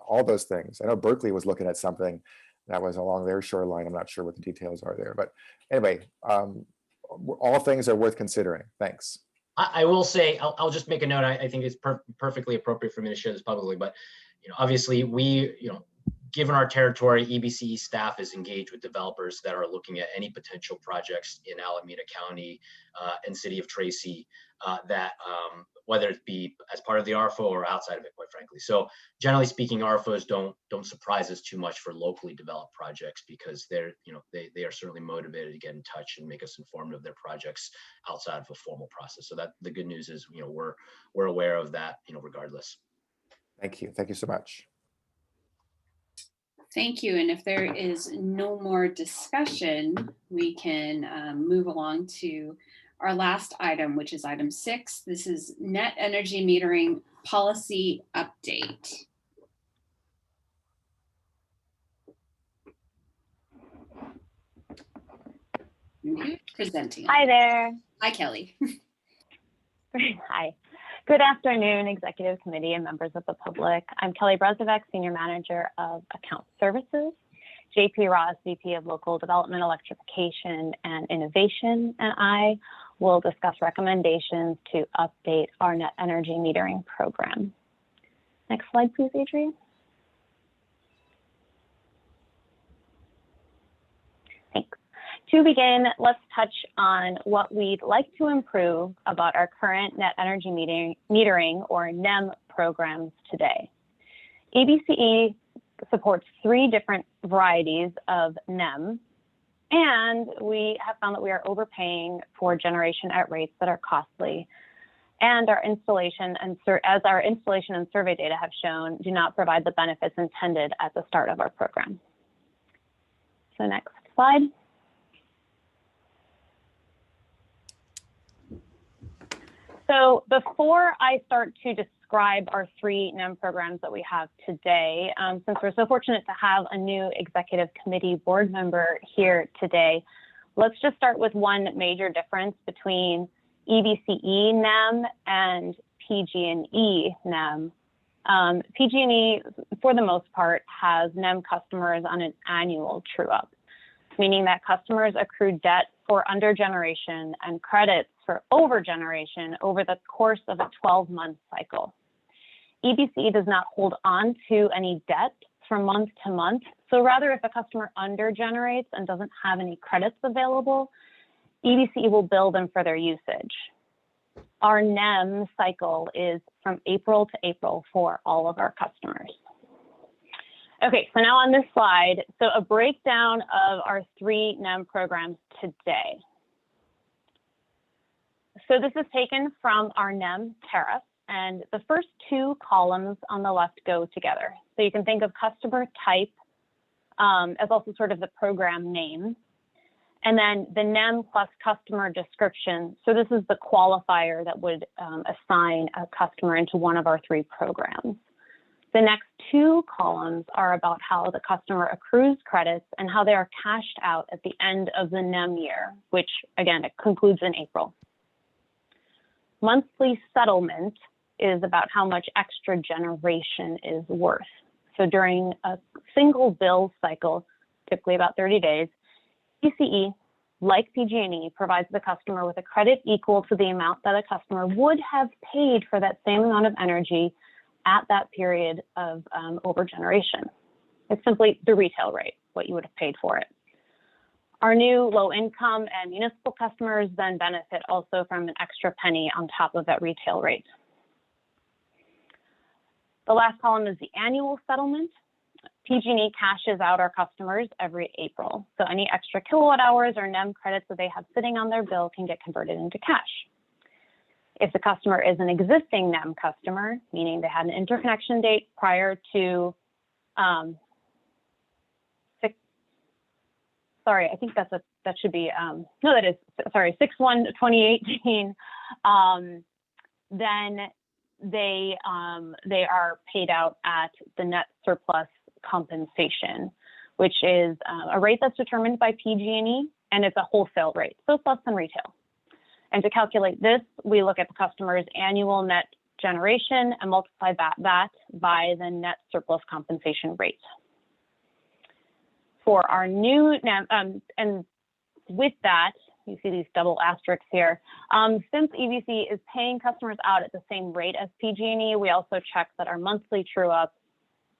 all those things. I know Berkeley was looking at something that was along their shoreline. I'm not sure what the details are there, but anyway, all things are worth considering. Thanks. I will say, I'll just make a note. I think it's perfectly appropriate for me to share this publicly, but obviously given our territory, EBCE staff is engaged with developers that are looking at any potential projects in Alameda County and City of Tracy whether it be as part of the RFO or outside of it, quite frankly. So generally speaking, RFOs don't surprise us too much for locally developed projects because they are certainly motivated to get in touch and make us informed of their projects outside of a formal process. So that the good news is, we're aware of that, regardless. Thank you. Thank you so much. Thank you. And if there is no more discussion, we can move along to our last item, which is item 6. This is net energy metering policy update. Who's presenting? Hi there. Hi, Kelly. Hi. Good afternoon, Executive Committee and members of the public. I'm Kelly Brezovec, Senior Manager of Account Services. JP Ross, VP of Local Development, Electrification, and Innovation, and I will discuss recommendations to update our net energy metering program. Next slide, please, Adrian. Thanks. To begin, let's touch on what we'd like to improve about our current net energy metering or NEM programs today. EBCE supports 3 different varieties of NEM, and we have found that we are overpaying for generation at rates that are costly, and our installation and survey data have shown do not provide the benefits intended at the start of our program. So next slide. So before I start to describe our 3 NEM programs that we have today, since we're so fortunate to have a new executive committee board member here today, let's just start with one major difference between EBCE NEM and PG&E NEM. PG&E, for the most part, has NEM customers on an annual true-up, meaning that customers accrue debt for undergeneration and credits for overgeneration over the course of a 12-month cycle. EBCE does not hold on to any debt from month to month. So rather, if a customer under generates and doesn't have any credits available, EBCE will bill them for their usage. Our NEM cycle is from April to April for all of our customers. Okay, so now on this slide, so a breakdown of our 3 NEM programs today. So this is taken from our NEM tariff, and the first 2 columns on the left go together. So you can think of customer type as also sort of the program name. And then the NEM plus customer description. So this is the qualifier that would assign a customer into one of our 3 programs. The next 2 columns are about how the customer accrues credits and how they are cashed out at the end of the NEM year, which again, it concludes in April. Monthly settlement is about how much extra generation is worth. So during a single bill cycle, typically about 30 days, EBCE, like PG&E, provides the customer with a credit equal to the amount that a customer would have paid for that same amount of energy at that period of overgeneration. It's simply the retail rate, what you would have paid for it. Our new low income and municipal customers then benefit also from an extra penny on top of that retail rate. The last column is the annual settlement. PG&E cashes out our customers every April. So any extra kilowatt hours or NEM credits that they have sitting on their bill can get converted into cash. If the customer is an existing NEM customer, meaning they had an interconnection date prior to, sorry, I think that should be, no, that is, sorry, 6/1/2018, then they are paid out at the net surplus compensation, which is a rate that's determined by PG&E, and it's a wholesale rate, so it's less than retail. And to calculate this, we look at the customer's annual net generation and multiply that by the net surplus compensation rate. For our new, and with that, you see these double asterisks here. Since EBC is paying customers out at the same rate as PG&E, we also check that our monthly true up,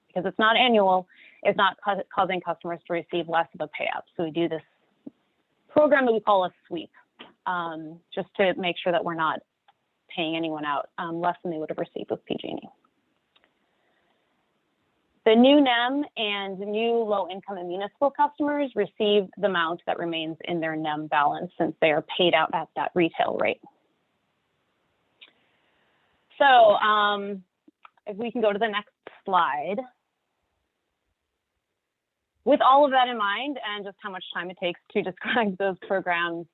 because it's not annual, is not causing customers to receive less of a payout. So we do this program that we call a sweep, just to make sure that we're not paying anyone out less than they would have received with PG&E. The new NEM and new low income and municipal customers receive the amount that remains in their NEM balance since they are paid out at that retail rate. So if we can go to the next slide. With all of that in mind and just how much time it takes to describe those programs,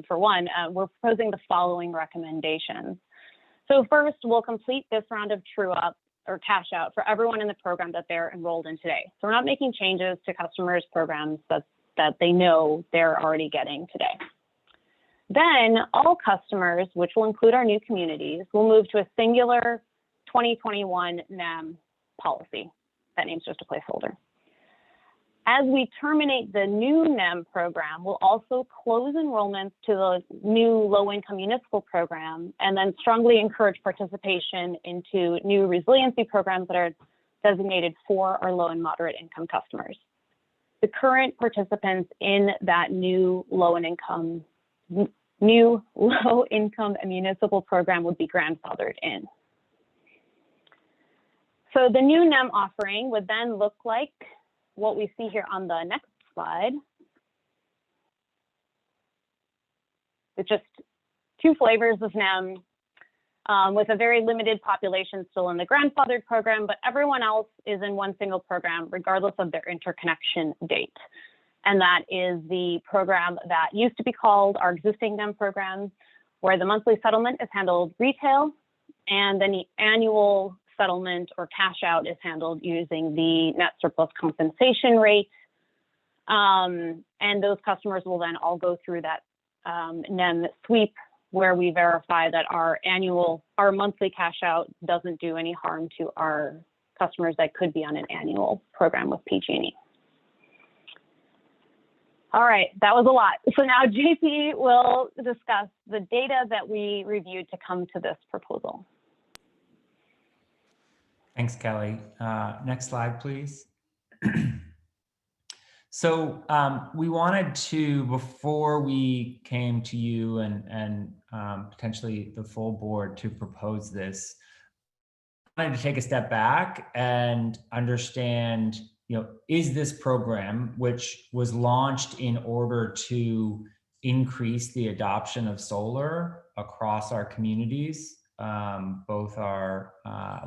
for one, we're proposing the following recommendations. So first, we'll complete this round of true up or cash out for everyone in the program that they're enrolled in today. So we're not making changes to customers' programs that they know they're already getting today. Then all customers, which will include our new communities, will move to a singular 2021 NEM policy. That name's just a placeholder. As we terminate the new NEM program, we'll also close enrollments to the new low-income municipal program and then strongly encourage participation into new resiliency programs that are designated for our low and moderate income customers. The current participants in that new low-income and municipal program would be grandfathered in. So the new NEM offering would then look like what we see here on the next slide. It's just 2 flavors of NEM with a very limited population still in the grandfathered program, but everyone else is in one single program regardless of their interconnection date. And that is the program that used to be called our existing NEM program, where the monthly settlement is handled retail and then the annual settlement or cash out is handled using the net surplus compensation rate. And those customers will then all go through that NEM sweep where we verify that our monthly cash out doesn't do any harm to our customers that could be on an annual program with PG&E. All right, that was a lot. So now JP will discuss the data that we reviewed to come to this proposal. Thanks, Kelly. Next slide, please. So we wanted to, before we came to you and potentially the full board to propose this, wanted to take a step back and understand, is this program, which was launched in order to increase the adoption of solar across our communities, both our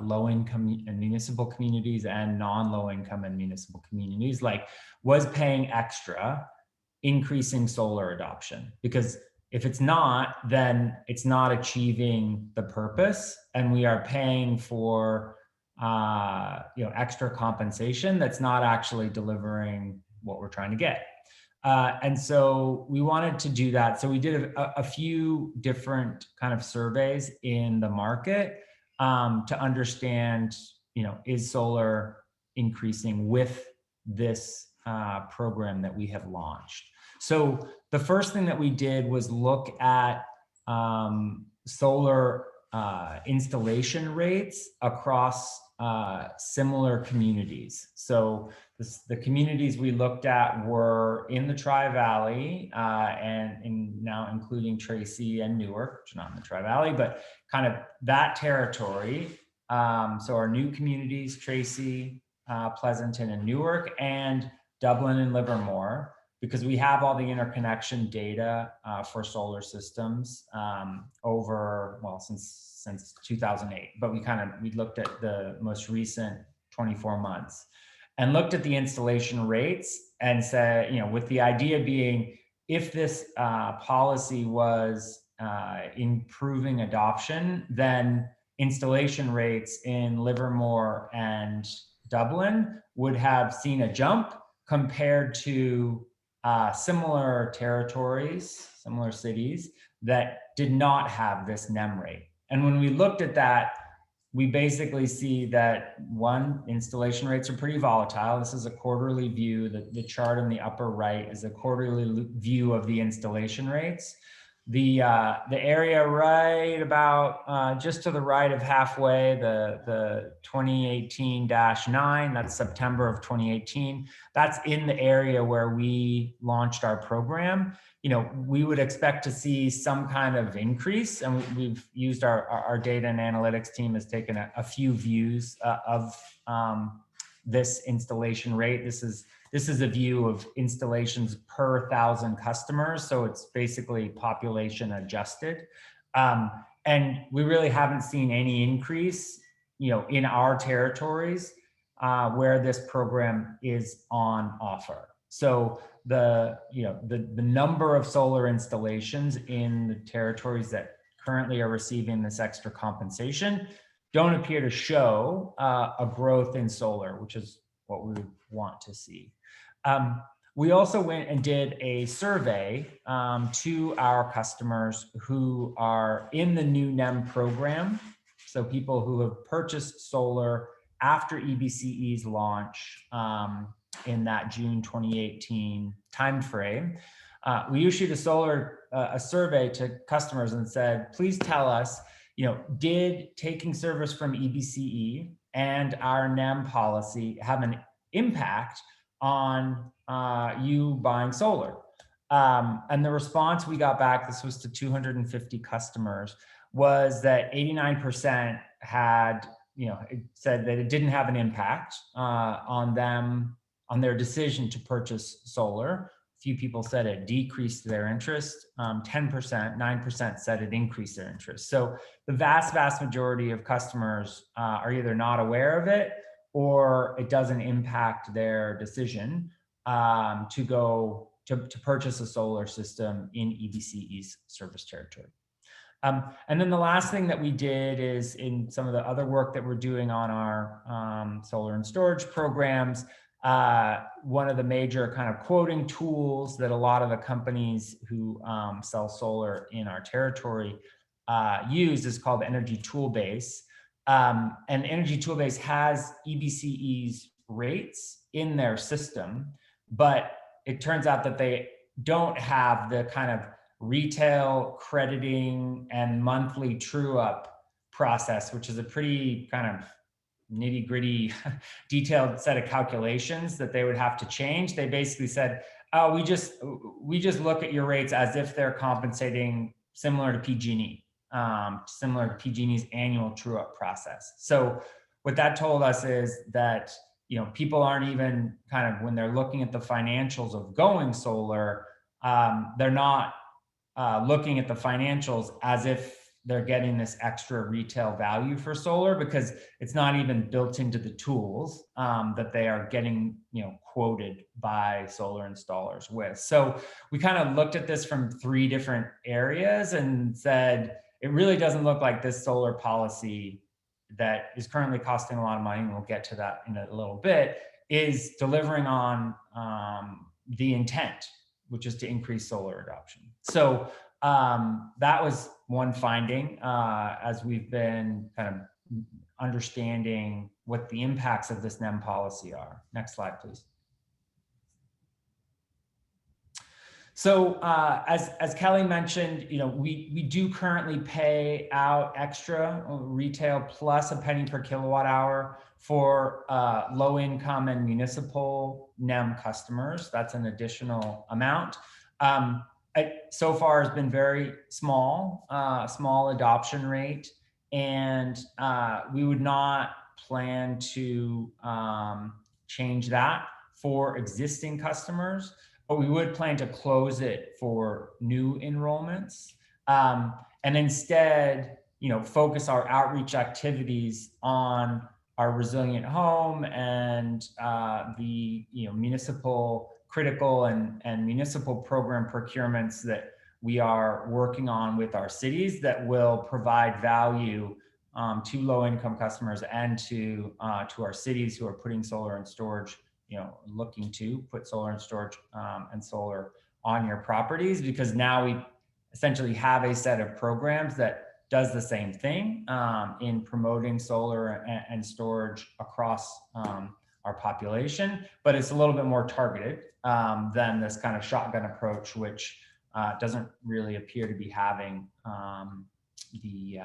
low-income and municipal communities and non-low-income and municipal communities, was paying extra, increasing solar adoption? Because if it's not, then it's not achieving the purpose, and we are paying for extra compensation that's not actually delivering what we're trying to get. And so we wanted to do that. So we did a few different kind of surveys in the market to understand, is solar increasing with this program that we have launched? So the first thing that we did was look at solar installation rates across similar communities. So the communities we looked at were in the Tri-Valley and now including Tracy and Newark, which are not in the Tri-Valley, but kind of that territory. So our new communities, Tracy, Pleasanton, and Newark, and Dublin and Livermore, because we have all the interconnection data for solar systems since 2008, but we looked at the most recent 24 months and looked at the installation rates and said, with the idea being, if this policy was improving adoption, then installation rates in Livermore and Dublin would have seen a jump compared to similar territories, similar cities that did not have this NEM rate. And when we looked at that, we basically see that installation rates are pretty volatile. This is a quarterly view. The chart in the upper right is a quarterly view of the installation rates. The area right about just to the right of halfway, the 2018-9, that's September of 2018. That's in the area where we launched our program. We would expect to see some kind of increase, and we've used our data and analytics team has taken a few views of this installation rate. This is a view of installations per 1,000 customers. So it's basically population adjusted. And we really haven't seen any increase, in our territories where this program is on offer. So the number of solar installations in the territories that currently are receiving this extra compensation don't appear to show a growth in solar, which is what we would want to see. We also went and did a survey to our customers who are in the new NEM program. So people who have purchased solar after EBCE's launch in that June 2018 timeframe. We issued a survey to customers and said, please tell us, did taking service from EBCE and our NEM policy have an impact on you buying solar? And the response we got back, this was to 250 customers, was that 89% had, it said that it didn't have an impact on them, on their decision to purchase solar. A few people said it decreased their interest. 9% said it increased their interest. So the vast majority of customers are either not aware of it or it doesn't impact their decision to purchase a solar system in EBCE's service territory. And then the last thing that we did is, in some of the other work that we're doing on our solar and storage programs, one of the major kind of quoting tools that a lot of the companies who sell solar in our territory use is called Energy Toolbase. And Energy Toolbase has EBCE's rates in their system, but it turns out that they don't have the kind of retail crediting and monthly true up process, which is a pretty kind of nitty gritty detailed set of calculations that they would have to change. They basically said, oh, we just look at your rates as if they're compensating similar to PG&E, similar to PG&E's annual true up process. So what that told us is that, people aren't even kind of, when they're looking at the financials of going solar, they're not looking at the financials as if they're getting this extra retail value for solar, because it's not even built into the tools that they are getting, quoted by solar installers with. So we kind of looked at this from 3 different areas and said, it really doesn't look like this solar policy that is currently costing a lot of money, and we'll get to that in a little bit, is delivering on the intent, which is to increase solar adoption. So that was one finding as we've been kind of understanding what the impacts of this NEM policy are. Next slide, please. So as Kelly mentioned, we do currently pay out extra retail plus a penny per kilowatt hour for low income and municipal NEM customers. That's an additional amount. So far has been very small adoption rate, and we would not plan to change that for existing customers, but we would plan to close it for new enrollments, and instead, focus our outreach activities on our resilient home and the municipal critical and municipal program procurements that we are working on with our cities that will provide value to low-income customers and to our cities who are putting solar and storage, looking to put solar and storage and solar on your properties, because now we essentially have a set of programs that does the same thing in promoting solar and storage across our population, but it's a little bit more targeted than this kind of shotgun approach, which doesn't really appear to be having the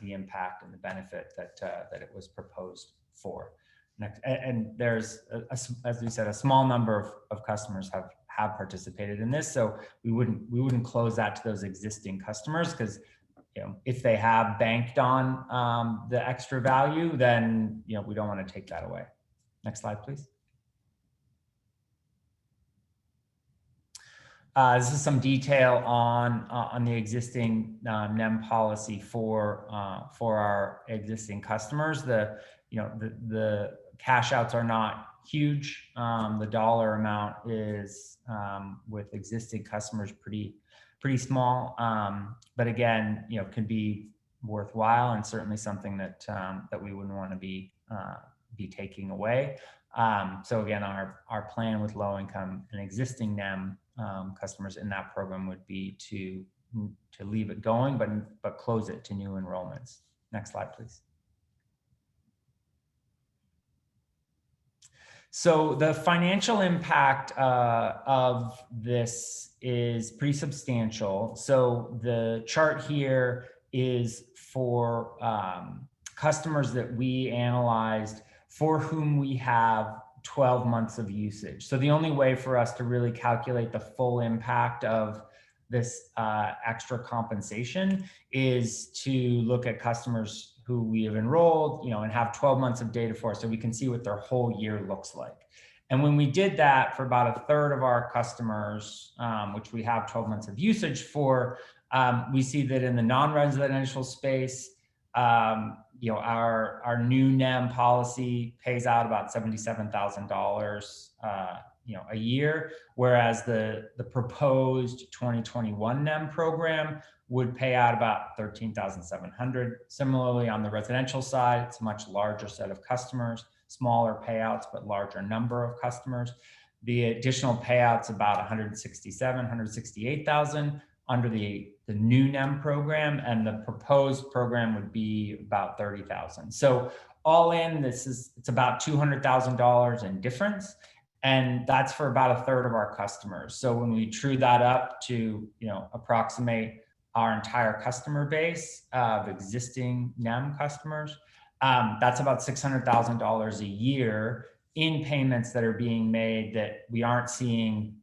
impact and the benefit that it was proposed for. And there's, as we said, a small number of customers have participated in this, so we wouldn't close that to those existing customers, because if they have banked on the extra value, then we don't want to take that away. Next slide, please. This is some detail on the existing NEM policy for our existing customers. The cash outs are not huge. The dollar amount is with existing customers pretty small, but again, can be worthwhile and certainly something that we wouldn't want to be taking away. So again, our plan with low income and existing NEM customers in that program would be to leave it going, but close it to new enrollments. Next slide, please. So the financial impact of this is pretty substantial. So the chart here is for customers that we analyzed for whom we have 12 months of usage. So the only way for us to really calculate the full impact of this extra compensation is to look at customers who we have enrolled, and have 12 months of data for, so we can see what their whole year looks like. And when we did that for about a third of our customers, which we have 12 months of usage for, we see that in the non-residential space, our new NEM policy pays out about $77,000 a year, whereas the proposed 2021 NEM program would pay out about $13,700. Similarly, on the residential side, it's a much larger set of customers, smaller payouts, but larger number of customers. The additional payouts about $168,000 under the new NEM program, and the proposed program would be about $30,000. So all in, it's about $200,000 in difference, and that's for about a third of our customers. So when we true that up to approximate our entire customer base of existing NEM customers, That's about $600,000 a year in payments that are being made that we aren't seeing,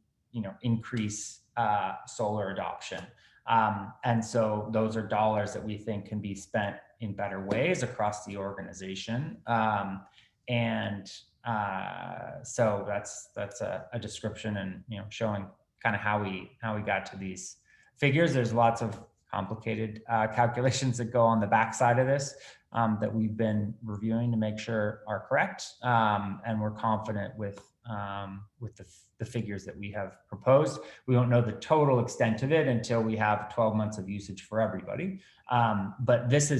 increase solar adoption. And so those are dollars that we think can be spent in better ways across the organization. So that's a description and, showing kind of how we got to these figures. There's lots of complicated calculations that go on the backside of this that we've been reviewing to make sure are correct. And we're confident with the figures that we have proposed. We won't know the total extent of it until we have 12 months of usage for everybody. But this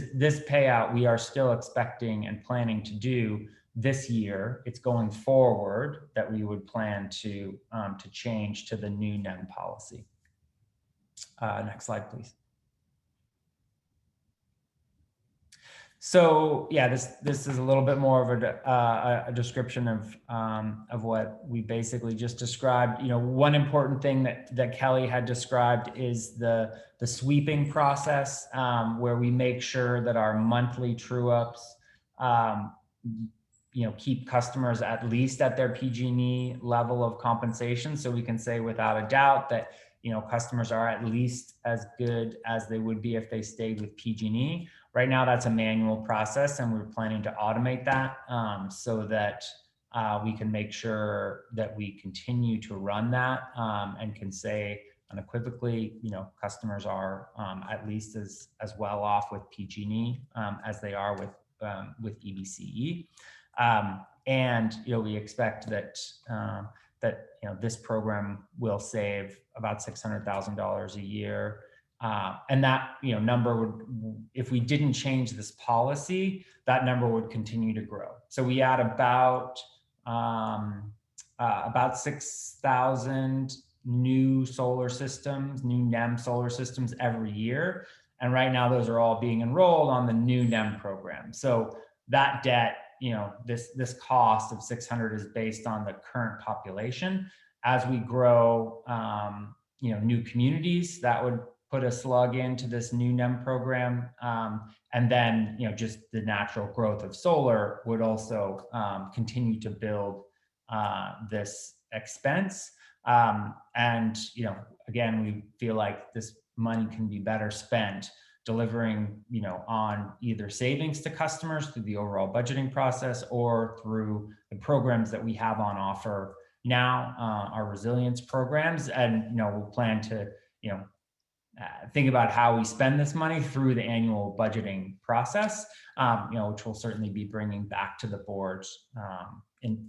payout we are still expecting and planning to do this year. It's going forward that we would plan to change to the new NEM policy. Next slide, please. So yeah, this is a little bit more of a description of what we basically just described. One important thing that Kelly had described is the sweeping process, where we make sure that our monthly true ups, keep customers at least at their PG&E level of compensation. So we can say without a doubt that customers are at least as good as they would be if they stayed with PG&E. Right now, that's a manual process, and we're planning to automate that so that we can make sure that we continue to run that and can say unequivocally, customers are at least as well off with PG&E as they are with EBCE. And we expect that this program will save about $600,000 a year. And that number would, if we didn't change this policy, that number would continue to grow. So we add about 6,000 new solar systems, new NEM solar systems every year. And right now those are all being enrolled on the new NEM program. So that debt, this cost of 600 is based on the current population. As we grow, new communities, that would put a slug into this new NEM program. And then, just the natural growth of solar would also continue to build this expense. And, again, we feel like this money can be better spent delivering, on either savings to customers through the overall budgeting process or through the programs that we have on offer now, our resilience programs. And, we'll plan to, think about how we spend this money through the annual budgeting process, which we'll certainly be bringing back to the boards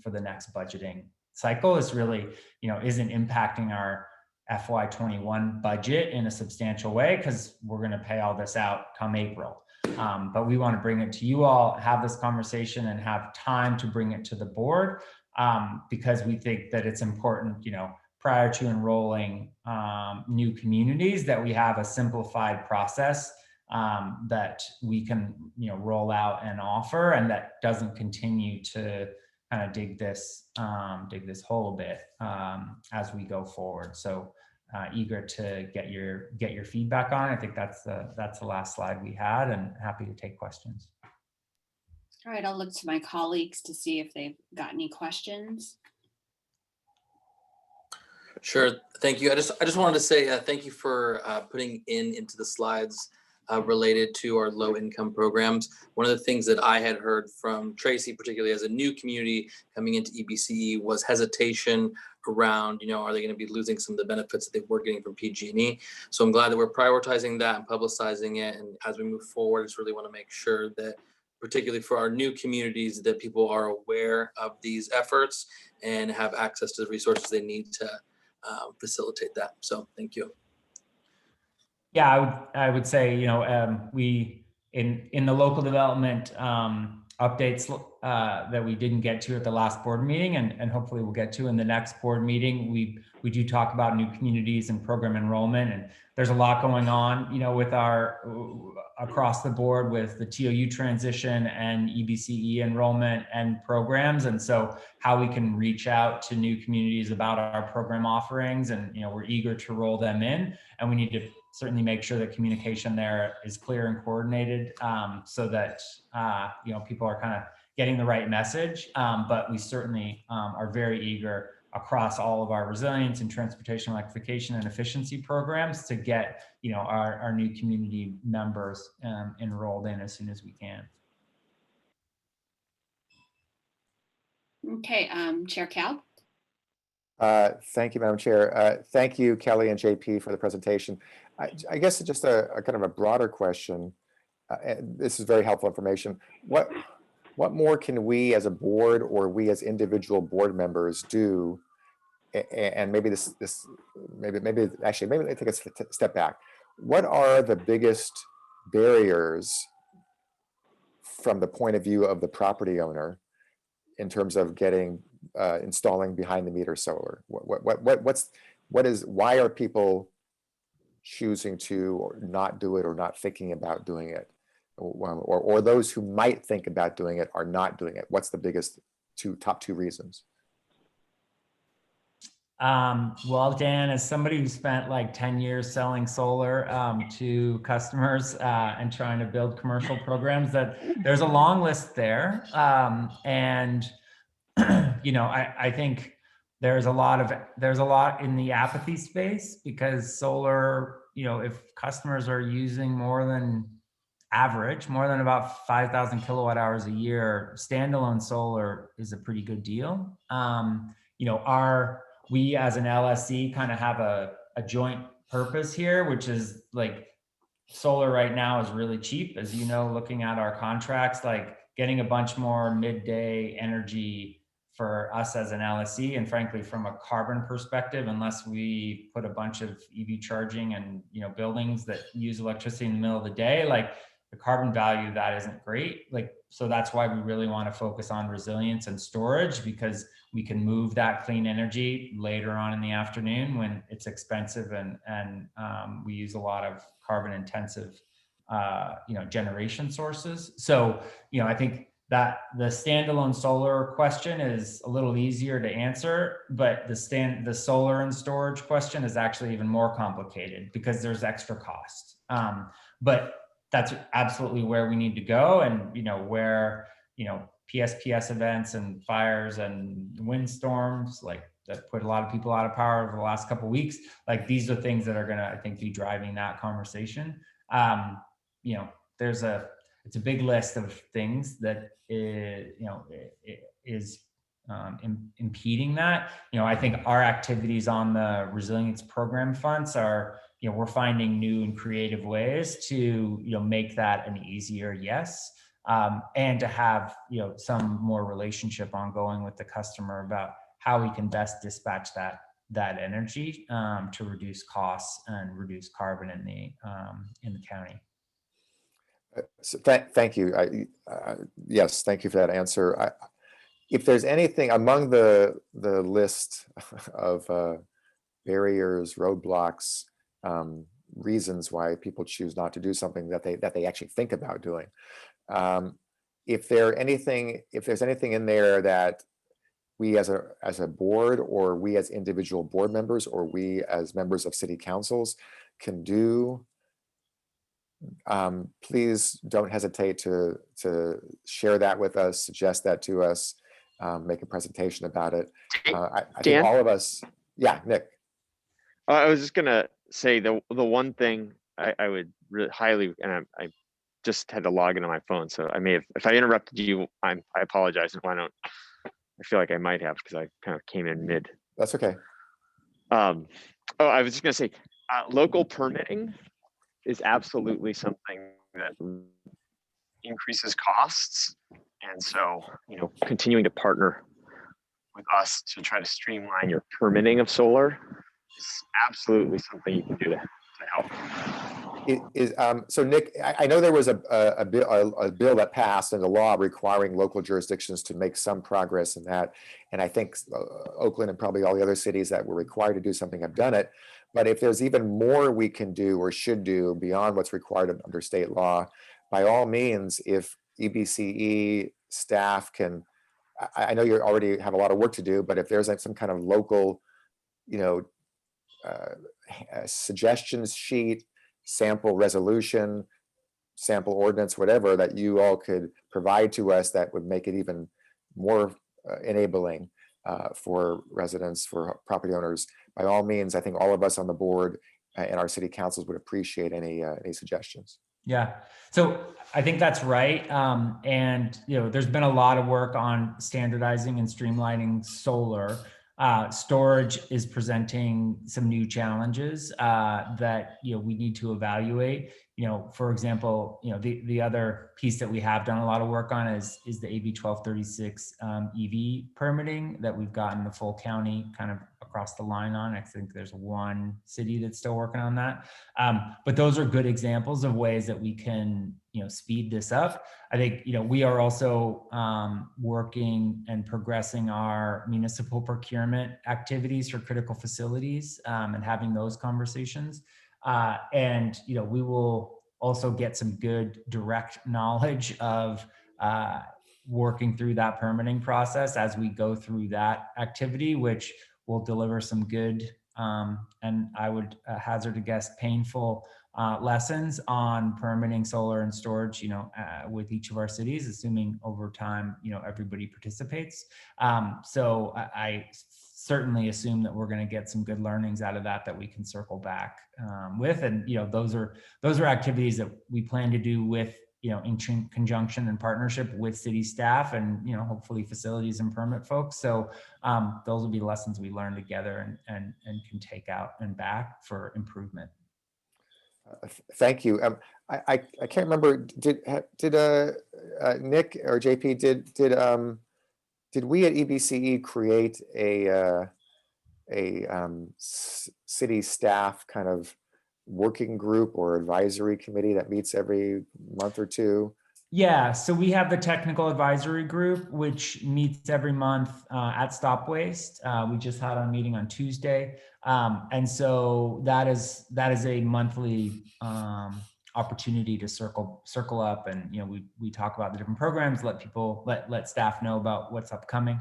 for the next budgeting cycle. Is really, isn't impacting our FY21 budget in a substantial way because we're going to pay all this out come April. But we want to bring it to you all, have this conversation, and have time to bring it to the board because we think that it's important, prior to enrolling new communities, that we have a simplified process that we can, roll out and offer, and that doesn't continue to kind of dig this hole a bit as we go forward. So eager to get your feedback on it. I think that's the last slide we had, and happy to take questions. All right, I'll look to my colleagues to see if they've got any questions. Sure, thank you. I just wanted to say thank you for putting into the slides related to our low income programs. One of the things that I had heard from Tracy, particularly as a new community coming into EBCE, was hesitation around, are they going to be losing some of the benefits that they were getting from PG&E? So I'm glad that we're prioritizing that and publicizing it. And as we move forward, I just really want to make sure that, particularly for our new communities, that people are aware of these efforts and have access to the resources they need to facilitate that. So thank you. Yeah, I would say, we in the local development updates that we didn't get to at the last board meeting, and hopefully we'll get to in the next board meeting. We do talk about new communities and program enrollment, and there's a lot going on, with our across the board with the TOU transition and EBCE enrollment and programs. And so how we can reach out to new communities about our program offerings, and we're eager to roll them in, and we need to certainly make sure that communication there is clear and coordinated, so that people are kind of getting the right message. But we certainly are very eager across all of our resilience and transportation electrification and efficiency programs to get our new community members enrolled in as soon as we can. Okay, Chair Cal. Thank you, Madam Chair. Thank you, Kelly and JP, for the presentation. I guess just a kind of a broader question. This is very helpful information. What more can we as a board or we as individual board members do? And maybe maybe I take a step back. What are the biggest barriers from the point of view of the property owner in terms of getting installing behind the meter solar? Why are people choosing to or not do it, or not thinking about doing it, or those who might think about doing it are not doing it? What's the biggest top two reasons? Well, Dan, as somebody who spent like 10 years selling solar to customers and trying to build commercial programs, that there's a long list there. And I think there's a lot in the apathy space, because solar, if customers are using more than about 5,000 kilowatt hours a year, standalone solar is a pretty good deal. We as an LSC kind of have a joint purpose here, which is like solar right now is really cheap. As you know, looking at our contracts, like getting a bunch more midday energy for us as an LSC, and frankly, from a carbon perspective, unless we put a bunch of EV charging and buildings that use electricity in the middle of the day, like the carbon value of that isn't great. So that's why we really want to focus on resilience and storage, because we can move that clean energy later on in the afternoon when it's expensive and we use a lot of carbon intensive generation sources. So I think that the standalone solar question is a little easier to answer, but the solar and storage question is actually even more complicated because there's extra cost. But that's absolutely where we need to go, and where PSPS events and fires and windstorms that put a lot of people out of power over the last couple of weeks. These are things that are going to, I think, be driving that conversation. It's a big list of things that is impeding that. I think our activities on the resilience program fronts are, we're finding new and creative ways to, make that an easier yes. And to have, some more relationship ongoing with the customer about how we can best dispatch that energy to reduce costs and reduce carbon in the county. So thank you. Yes, thank you for that answer. If there's anything among the list of barriers, roadblocks, reasons why people choose not to do something that they actually think about doing, if there's anything in there that we as a board, or we as individual board members, or we as members of city councils can do, please don't hesitate to share that with us, suggest that to us, make a presentation about it. I think all of us, yeah, Nick. I was just gonna say the one thing I would really highly, and I just had to log into my phone, so I may have, if I interrupted you, I apologize. If I don't, I feel like I might have, because I kind of came in mid. That's okay. I was just gonna say, local permitting is absolutely something that increases costs, and so continuing to partner with us to try to streamline your permitting of solar is absolutely something you can do to help. So Nick, I know there was a bill that passed and a law requiring local jurisdictions to make some progress in that. And I think Oakland and probably all the other cities that were required to do something have done it. But if there's even more we can do or should do beyond what's required under state law, by all means, if EBCE staff can, I know you already have a lot of work to do, but if there's like some kind of local, suggestions sheet, sample resolution, sample ordinance, whatever that you all could provide to us that would make it even more enabling for residents, for property owners, by all means, I think all of us on the board and our city councils would appreciate any suggestions. Yeah, so I think that's right. And, there's been a lot of work on standardizing and streamlining solar. Storage is presenting some new challenges that, we need to evaluate. For example, the other piece that we have done a lot of work on is the AB 1236 EV permitting that we've gotten the full county kind of across the line on. I think there's one city that's still working on that. But those are good examples of ways that we can, speed this up. I think, we are also working and progressing our municipal procurement activities for critical facilities and having those conversations. And, we will also get some good direct knowledge of working through that permitting process as we go through that activity, which will deliver some good, and I would hazard a guess, painful lessons on permitting solar and storage, with each of our cities, assuming over time, everybody participates. So I certainly assume that we're going to get some good learnings out of that we can circle back with. And, those are activities that we plan to do with, in conjunction and partnership with city staff and, hopefully facilities and permit folks. So those will be lessons we learn together and can take out and back for improvement. Thank you. I can't remember, did Nick or JP, did we at EBCE create a city staff kind of working group or advisory committee that meets every month or two? Yeah, so we have the technical advisory group, which meets every month at Stop Waste. We just had a meeting on Tuesday. And so that is a monthly opportunity to circle up and, we talk about the different programs, let staff know about what's upcoming.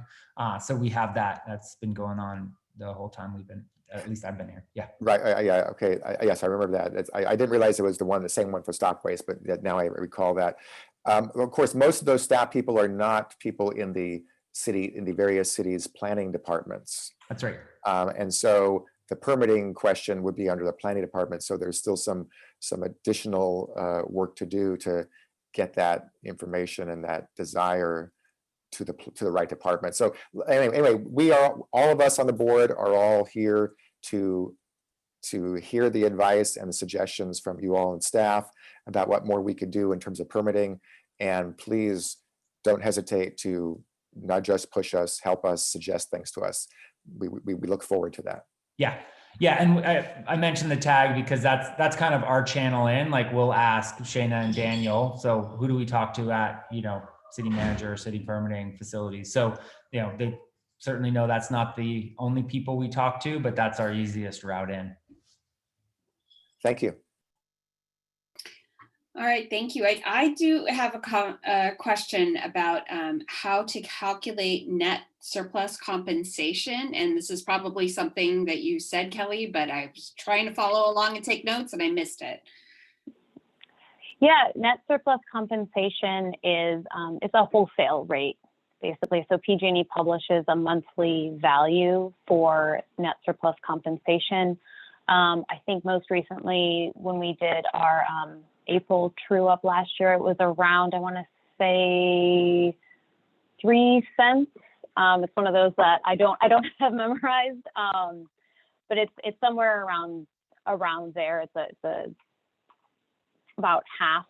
So we have that's been going on the whole time at least I've been here. Yeah. Right. Yeah. Okay. Yes, I remember that. I didn't realize it was the same one for Stop Waste, but now I recall that. Of course, most of those staff people are not people in the various cities' planning departments. That's right. And so the permitting question would be under the planning department. So there's still some additional work to do to get that information and that desire to the right department. So anyway, we are, all of us on the board are all here to hear the advice and the suggestions from you all and staff about what more we could do in terms of permitting. And please don't hesitate to nudge us, push us, help us, suggest things to us. We look forward to that. Yeah. And I mentioned the tag because that's kind of our channel in. Like we'll ask Shayna and Daniel. So who do we talk to at, city manager, city permitting facilities? So, they certainly know that's not the only people we talk to, but that's our easiest route in. Thank you. All right, thank you. I do have a question about how to calculate net surplus compensation. And this is probably something that you said, Kelly, but I was trying to follow along and take notes and I missed it. Yeah, net surplus compensation is it's a wholesale rate, basically. So PG&E publishes a monthly value for net surplus compensation. I think most recently when we did our April true up last year, it was around, I want to say 3 cents. It's one of those that I don't have memorized, but it's somewhere around there. It's about half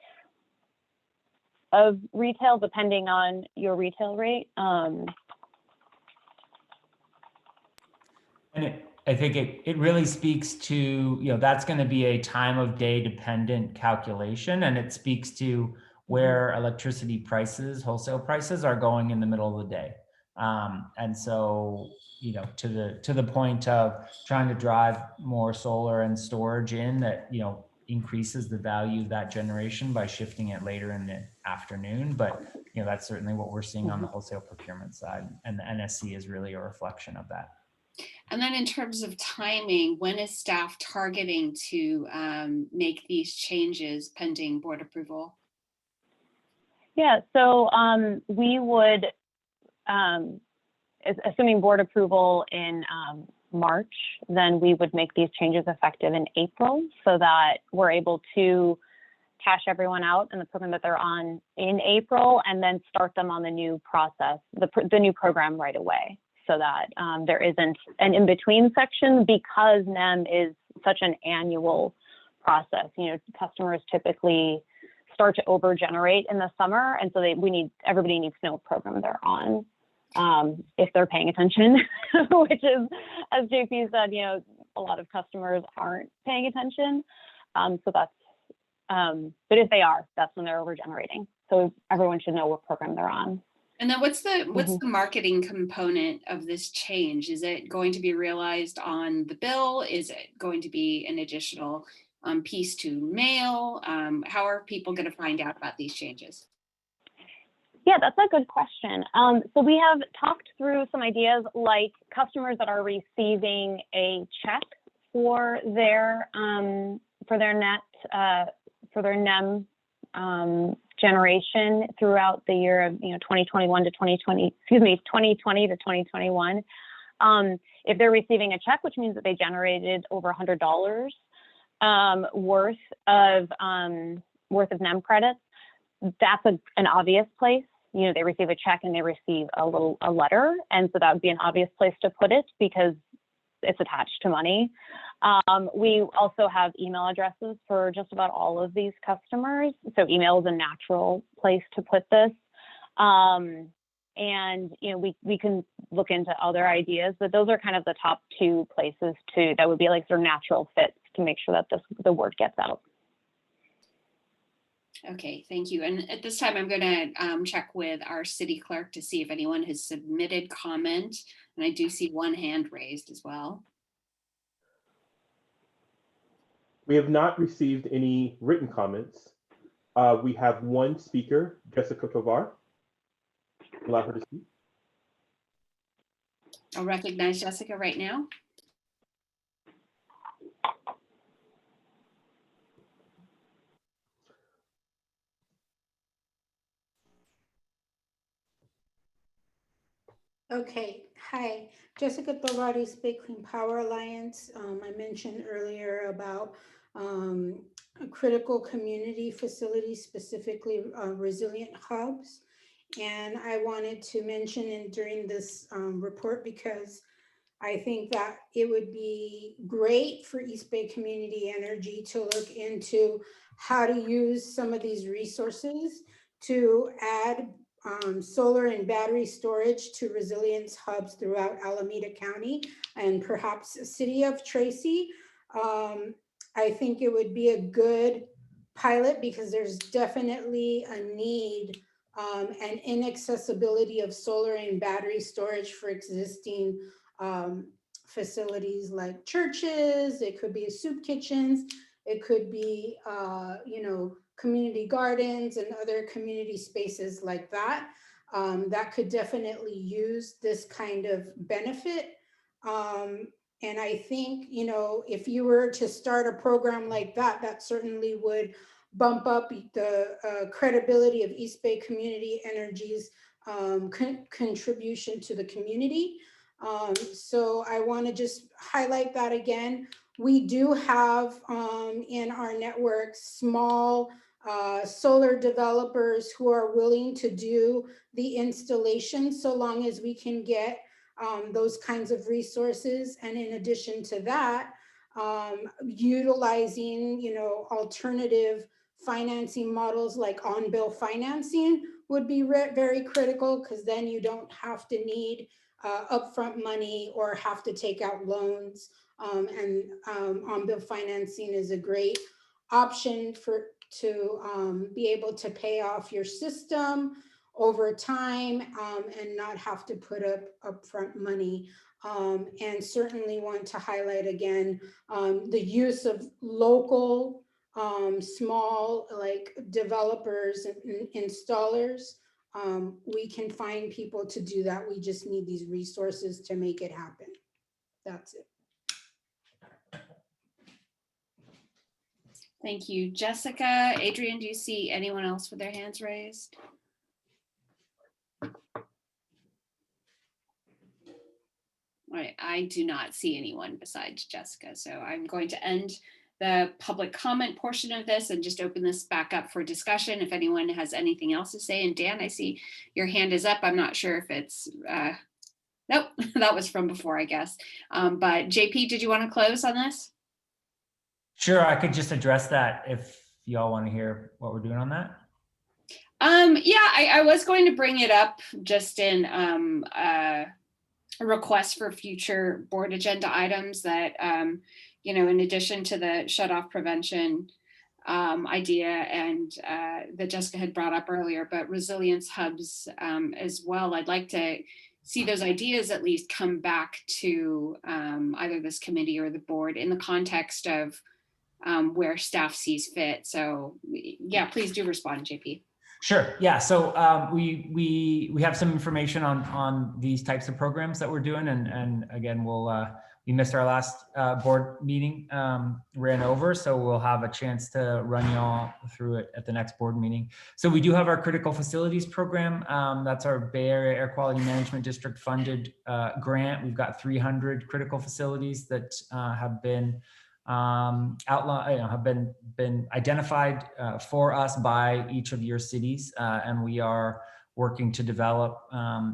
of retail, depending on your retail rate. And I think it really speaks to, you know, that's going to be a time of day dependent calculation, and it speaks to where electricity prices, wholesale prices are going in the middle of the day. And so, you know, to the point of trying to drive more solar and storage in that, you know, increases the value of that generation by shifting it later in the afternoon. But, you know, that's certainly what we're seeing on the wholesale procurement side. And the NSC is really a reflection of that. And then in terms of timing, when is staff targeting to make these changes pending board approval? Yeah, so we would, assuming board approval in March, then we would make these changes effective in April so that we're able to cash everyone out in the program that they're on in April and then start them on the new process, the new program right away, so that there isn't an in-between section, because NEM is such an annual process. You know, customers typically start to over-generate in the summer, and so everybody needs to know what program they're on if they're paying attention, which is, as JP said, you know, a lot of customers aren't paying attention. So that's, but if they are, that's when they're over-generating. So everyone should know what program they're on. And then what's the marketing component of this change? Is it going to be realized on the bill? Is it going to be an additional piece to mail? How are people going to find out about these changes? Yeah, that's a good question. So we have talked through some ideas, like customers that are receiving a check for their NEM generation throughout the year of 2021 to 2020, 2020 to 2021. If they're receiving a check, which means that they generated over $100 worth of NEM credits, that's an obvious place. You know, they receive a check and they receive a letter, and so that would be an obvious place to put it because it's attached to money. We also have email addresses for just about all of these customers, so email is a natural place to put this. And you know, we can look into other ideas, but those are kind of the top two places that would be like sort of natural fits to make sure that the word gets out. Okay, thank you. And at this time, I'm going to check with our city clerk to see if anyone has submitted comment. And I do see one hand raised as well. We have not received any written comments. We have one speaker, Jessica Tovar. Allow her to speak. I'll recognize Jessica right now. Okay, hi, Jessica Tovar, East Bay Clean Power Alliance. I mentioned earlier about critical community facilities, specifically resilient hubs. And I wanted to mention during this report, because I think that it would be great for East Bay Community Energy to look into how to use some of these resources to add solar and battery storage to resilience hubs throughout Alameda County and perhaps the city of Tracy. I think it would be a good pilot because there's definitely a need and inaccessibility of solar and battery storage for existing facilities like churches. It could be soup kitchens. It could be, community gardens and other community spaces like that. That could definitely use this kind of benefit. And I think, if you were to start a program like that, that certainly would bump up the credibility of East Bay Community Energy's contribution to the community. So I want to just highlight that again. We do have in our network small solar developers who are willing to do the installation so long as we can get those kinds of resources. And in addition to that, utilizing, alternative financing models like on-bill financing would be very critical, because then you don't have to need upfront money or have to take out loans. On-bill financing is a great option to be able to pay off your system over time and not have to put up upfront money. And certainly want to highlight again the use of local small like developers and installers. We can find people to do that. We just need these resources to make it happen. That's it. Thank you, Jessica. Adrian, do you see anyone else with their hands raised? All right, I do not see anyone besides Jessica, so I'm going to end the public comment portion of this and just open this back up for discussion if anyone has anything else to say. And Dan, I see your hand is up. I'm not sure if it's, nope, that was from before, I guess. But JP, did you want to close on this? Sure, I could just address that if y'all want to hear what we're doing on that. Yeah, I was going to bring it up just in a request for future board agenda items that, you know, in addition to the shut off prevention idea and that Jessica had brought up earlier, but resilience hubs as well. I'd like to see those ideas at least come back to either this committee or the board in the context of where staff sees fit. So yeah, please do respond, JP. Sure. Yeah. So we have some information on these types of programs that we're doing, and again, we missed our last board meeting, ran over, so we'll have a chance to run y'all through it at the next board meeting. So we do have our critical facilities program. That's our Bay Area Air Quality Management District funded grant. We've got 300 critical facilities that have been have been identified for us by each of your cities, and we are working to develop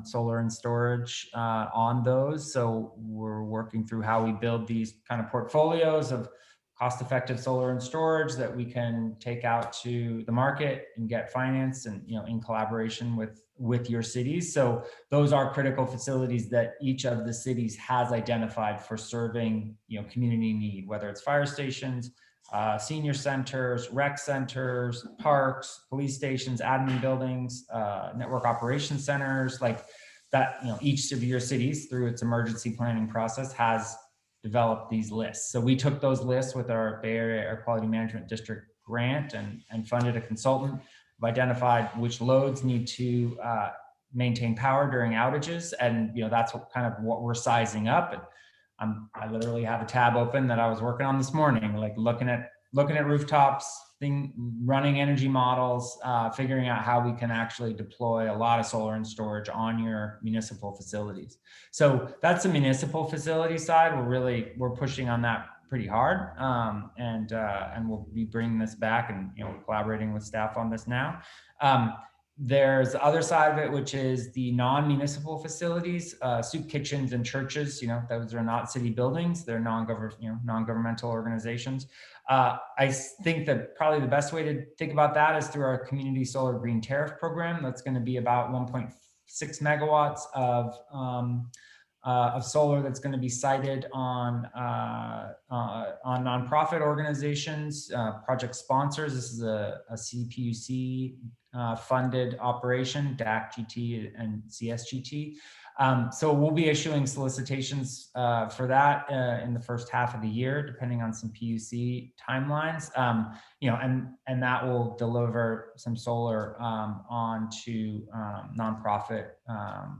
solar and storage on those. So we're working through how we build these kind of portfolios of cost-effective solar and storage that we can take out to the market and get financed, and in collaboration with your cities. So those are critical facilities that each of the cities has identified for serving community need, whether it's fire stations, senior centers, rec centers, parks, police stations, admin buildings, network operations centers, like that. Each of your cities, through its emergency planning process, has developed these lists. So we took those lists with our Bay Area Air Quality Management District grant and funded a consultant. We've identified which loads need to maintain power during outages, and that's what we're sizing up. And I literally have a tab open that I was working on this morning, like looking at rooftops, running energy models, figuring out how we can actually deploy a lot of solar and storage on your municipal facilities. So that's the municipal facility side. We're pushing on that pretty hard, and we'll be bringing this back, and we're collaborating with staff on this now. There's the other side of it, which is the non-municipal facilities, soup kitchens and churches. Those are not city buildings; they're non-governmental organizations. I think that probably the best way to think about that is through our Community Solar Green Tariff program. That's going to be about 1.6 megawatts of solar that's going to be sited on nonprofit organizations, project sponsors. This is a CPUC funded operation, DAC, GT, and CSGT. So we'll be issuing solicitations for that in the first half of the year, depending on some PUC timelines. And that will deliver some solar onto nonprofit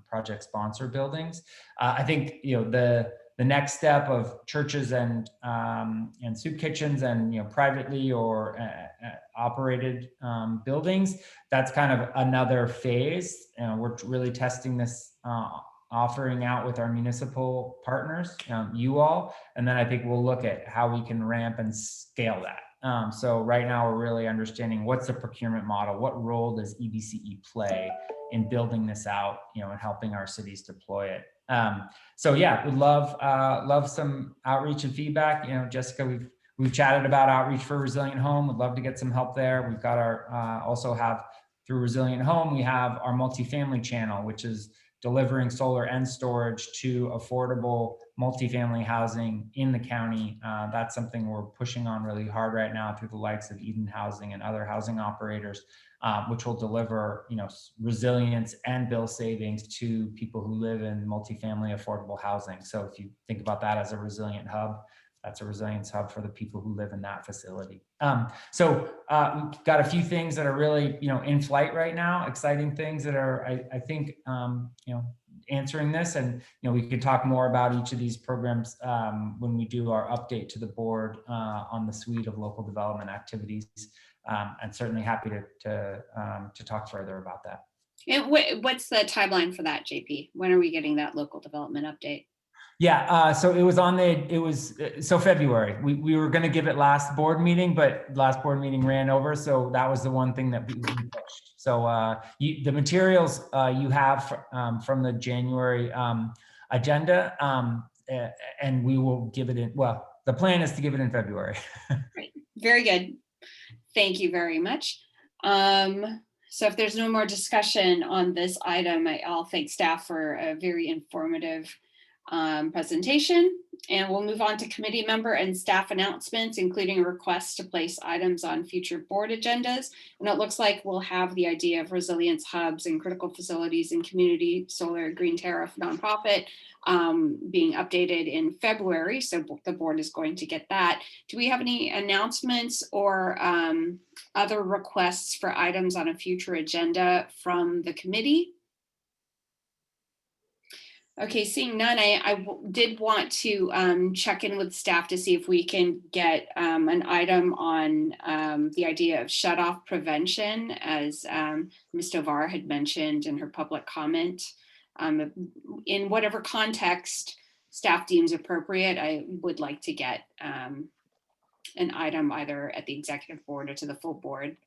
project sponsor buildings. I think the next step of churches and soup kitchens and privately or operated buildings, that's kind of another phase. We're really testing this offering out with our municipal partners, you all, and then I think we'll look at how we can ramp and scale that. So right now we're really understanding what's the procurement model, what role does EBCE play in building this out, and helping our cities deploy it. So yeah, would love some outreach and feedback. Jessica, we've chatted about outreach for Resilient Home. Would love to get some help there. We've got our also have through Resilient Home, we have our multifamily channel, which is delivering solar and storage to affordable multifamily housing in the county. That's something we're pushing on really hard right now through the likes of Eden Housing and other housing operators, which will deliver, resilience and bill savings to people who live in multifamily affordable housing. So if you think about that as a resilient hub, that's a resilience hub for the people who live in that facility. So we've got a few things that are really, in flight right now, exciting things that are, I think, answering this. And, we could talk more about each of these programs when we do our update to the board on the suite of local development activities. And certainly happy to talk further about that. And what's the timeline for that, JP? When are we getting that local development update? Yeah, so it was February. We were going to give it last board meeting, but last board meeting ran over. So that was the one thing that we pushed. So the materials you have from the January agenda, and we will give it in, well, the plan is to give it in February. Great. Very good. Thank you very much. So if there's no more discussion on this item, I'll thank staff for a very informative presentation, and we'll move on to committee member and staff announcements, including requests to place items on future board agendas. And it looks like we'll have the idea of resilience hubs and critical facilities and community solar green tariff nonprofit being updated in February. So the board is going to get that. Do we have any announcements or other requests for items on a future agenda from the committee? Okay, seeing none, I did want to check in with staff to see if we can get an item on the idea of shut-off prevention, as Ms. Tovar had mentioned in her public comment. In whatever context staff deems appropriate, I would like to get an item either at the executive board or to the full board.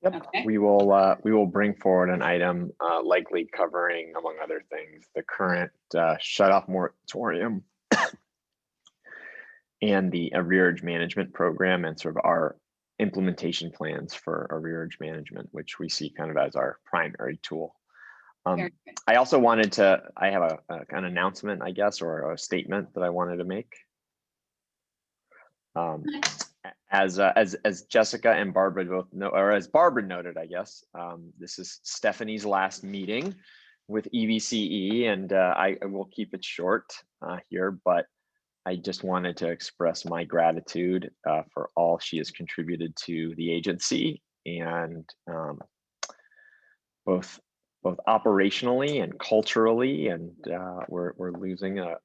Yep, Okay. we will bring forward an item likely covering, among other things, the current shut-off moratorium and the arrearage management program, and sort of our implementation plans for arrearage management, which we see kind of as our primary tool. I also wanted to, I have an announcement, I guess, or a statement that I wanted to make. As Jessica and Barbara both know, or as Barbara noted, I guess, this is Stephanie's last meeting with EBCE, and I will keep it short here, but I just wanted to express my gratitude for all she has contributed to the agency, and both operationally and culturally, and we're losing a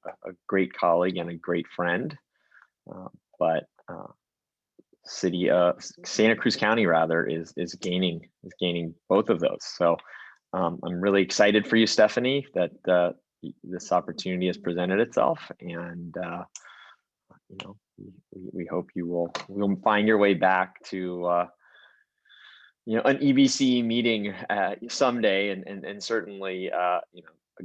great colleague and a great friend, but Santa Cruz County rather is gaining both of those. So I'm really excited for you, Stephanie, that this opportunity has presented itself, and we hope you will find your way back to an EBC meeting someday, and certainly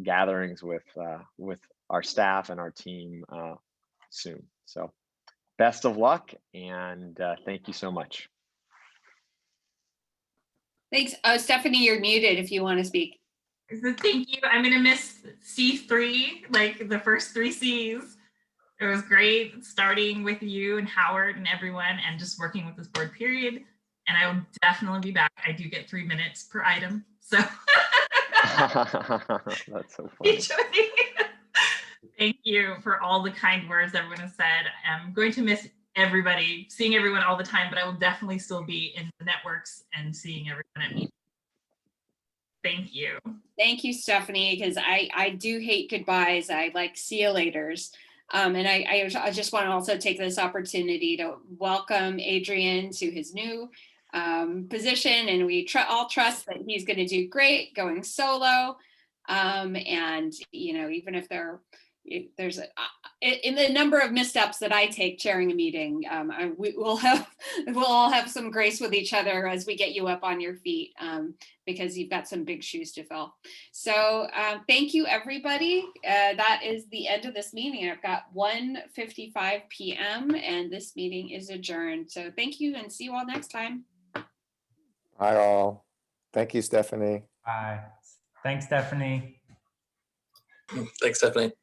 gatherings with our staff and our team soon. So best of luck, and thank you so much. Thanks. Stephanie, you're muted if you want to speak. So thank you. I'm gonna miss C3, like the first 3 C's. It was great starting with you and Howard and everyone, and just working with this board, period. And I will definitely be back. I do get 3 minutes per item, so. That's so funny. Thank you for all the kind words everyone has said. I'm going to miss everybody, seeing everyone all the time, but I will definitely still be in the networks and seeing everyone at meetings. Thank you. Thank you, Stephanie, because I do hate goodbyes. I like see you laters. And I just want to also take this opportunity to welcome Adrian to his new position, and we all trust that he's going to do great going solo. And even if there's in the number of missteps that I take chairing a meeting, we'll all have some grace with each other as we get you up on your feet, because you've got some big shoes to fill. So thank you, everybody. That is the end of this meeting. I've got 1:55 p.m. and this meeting is adjourned. So thank you, and see you all next time. Bye all. Thank you, Stephanie. Bye. Thanks, Stephanie. Thanks, Stephanie.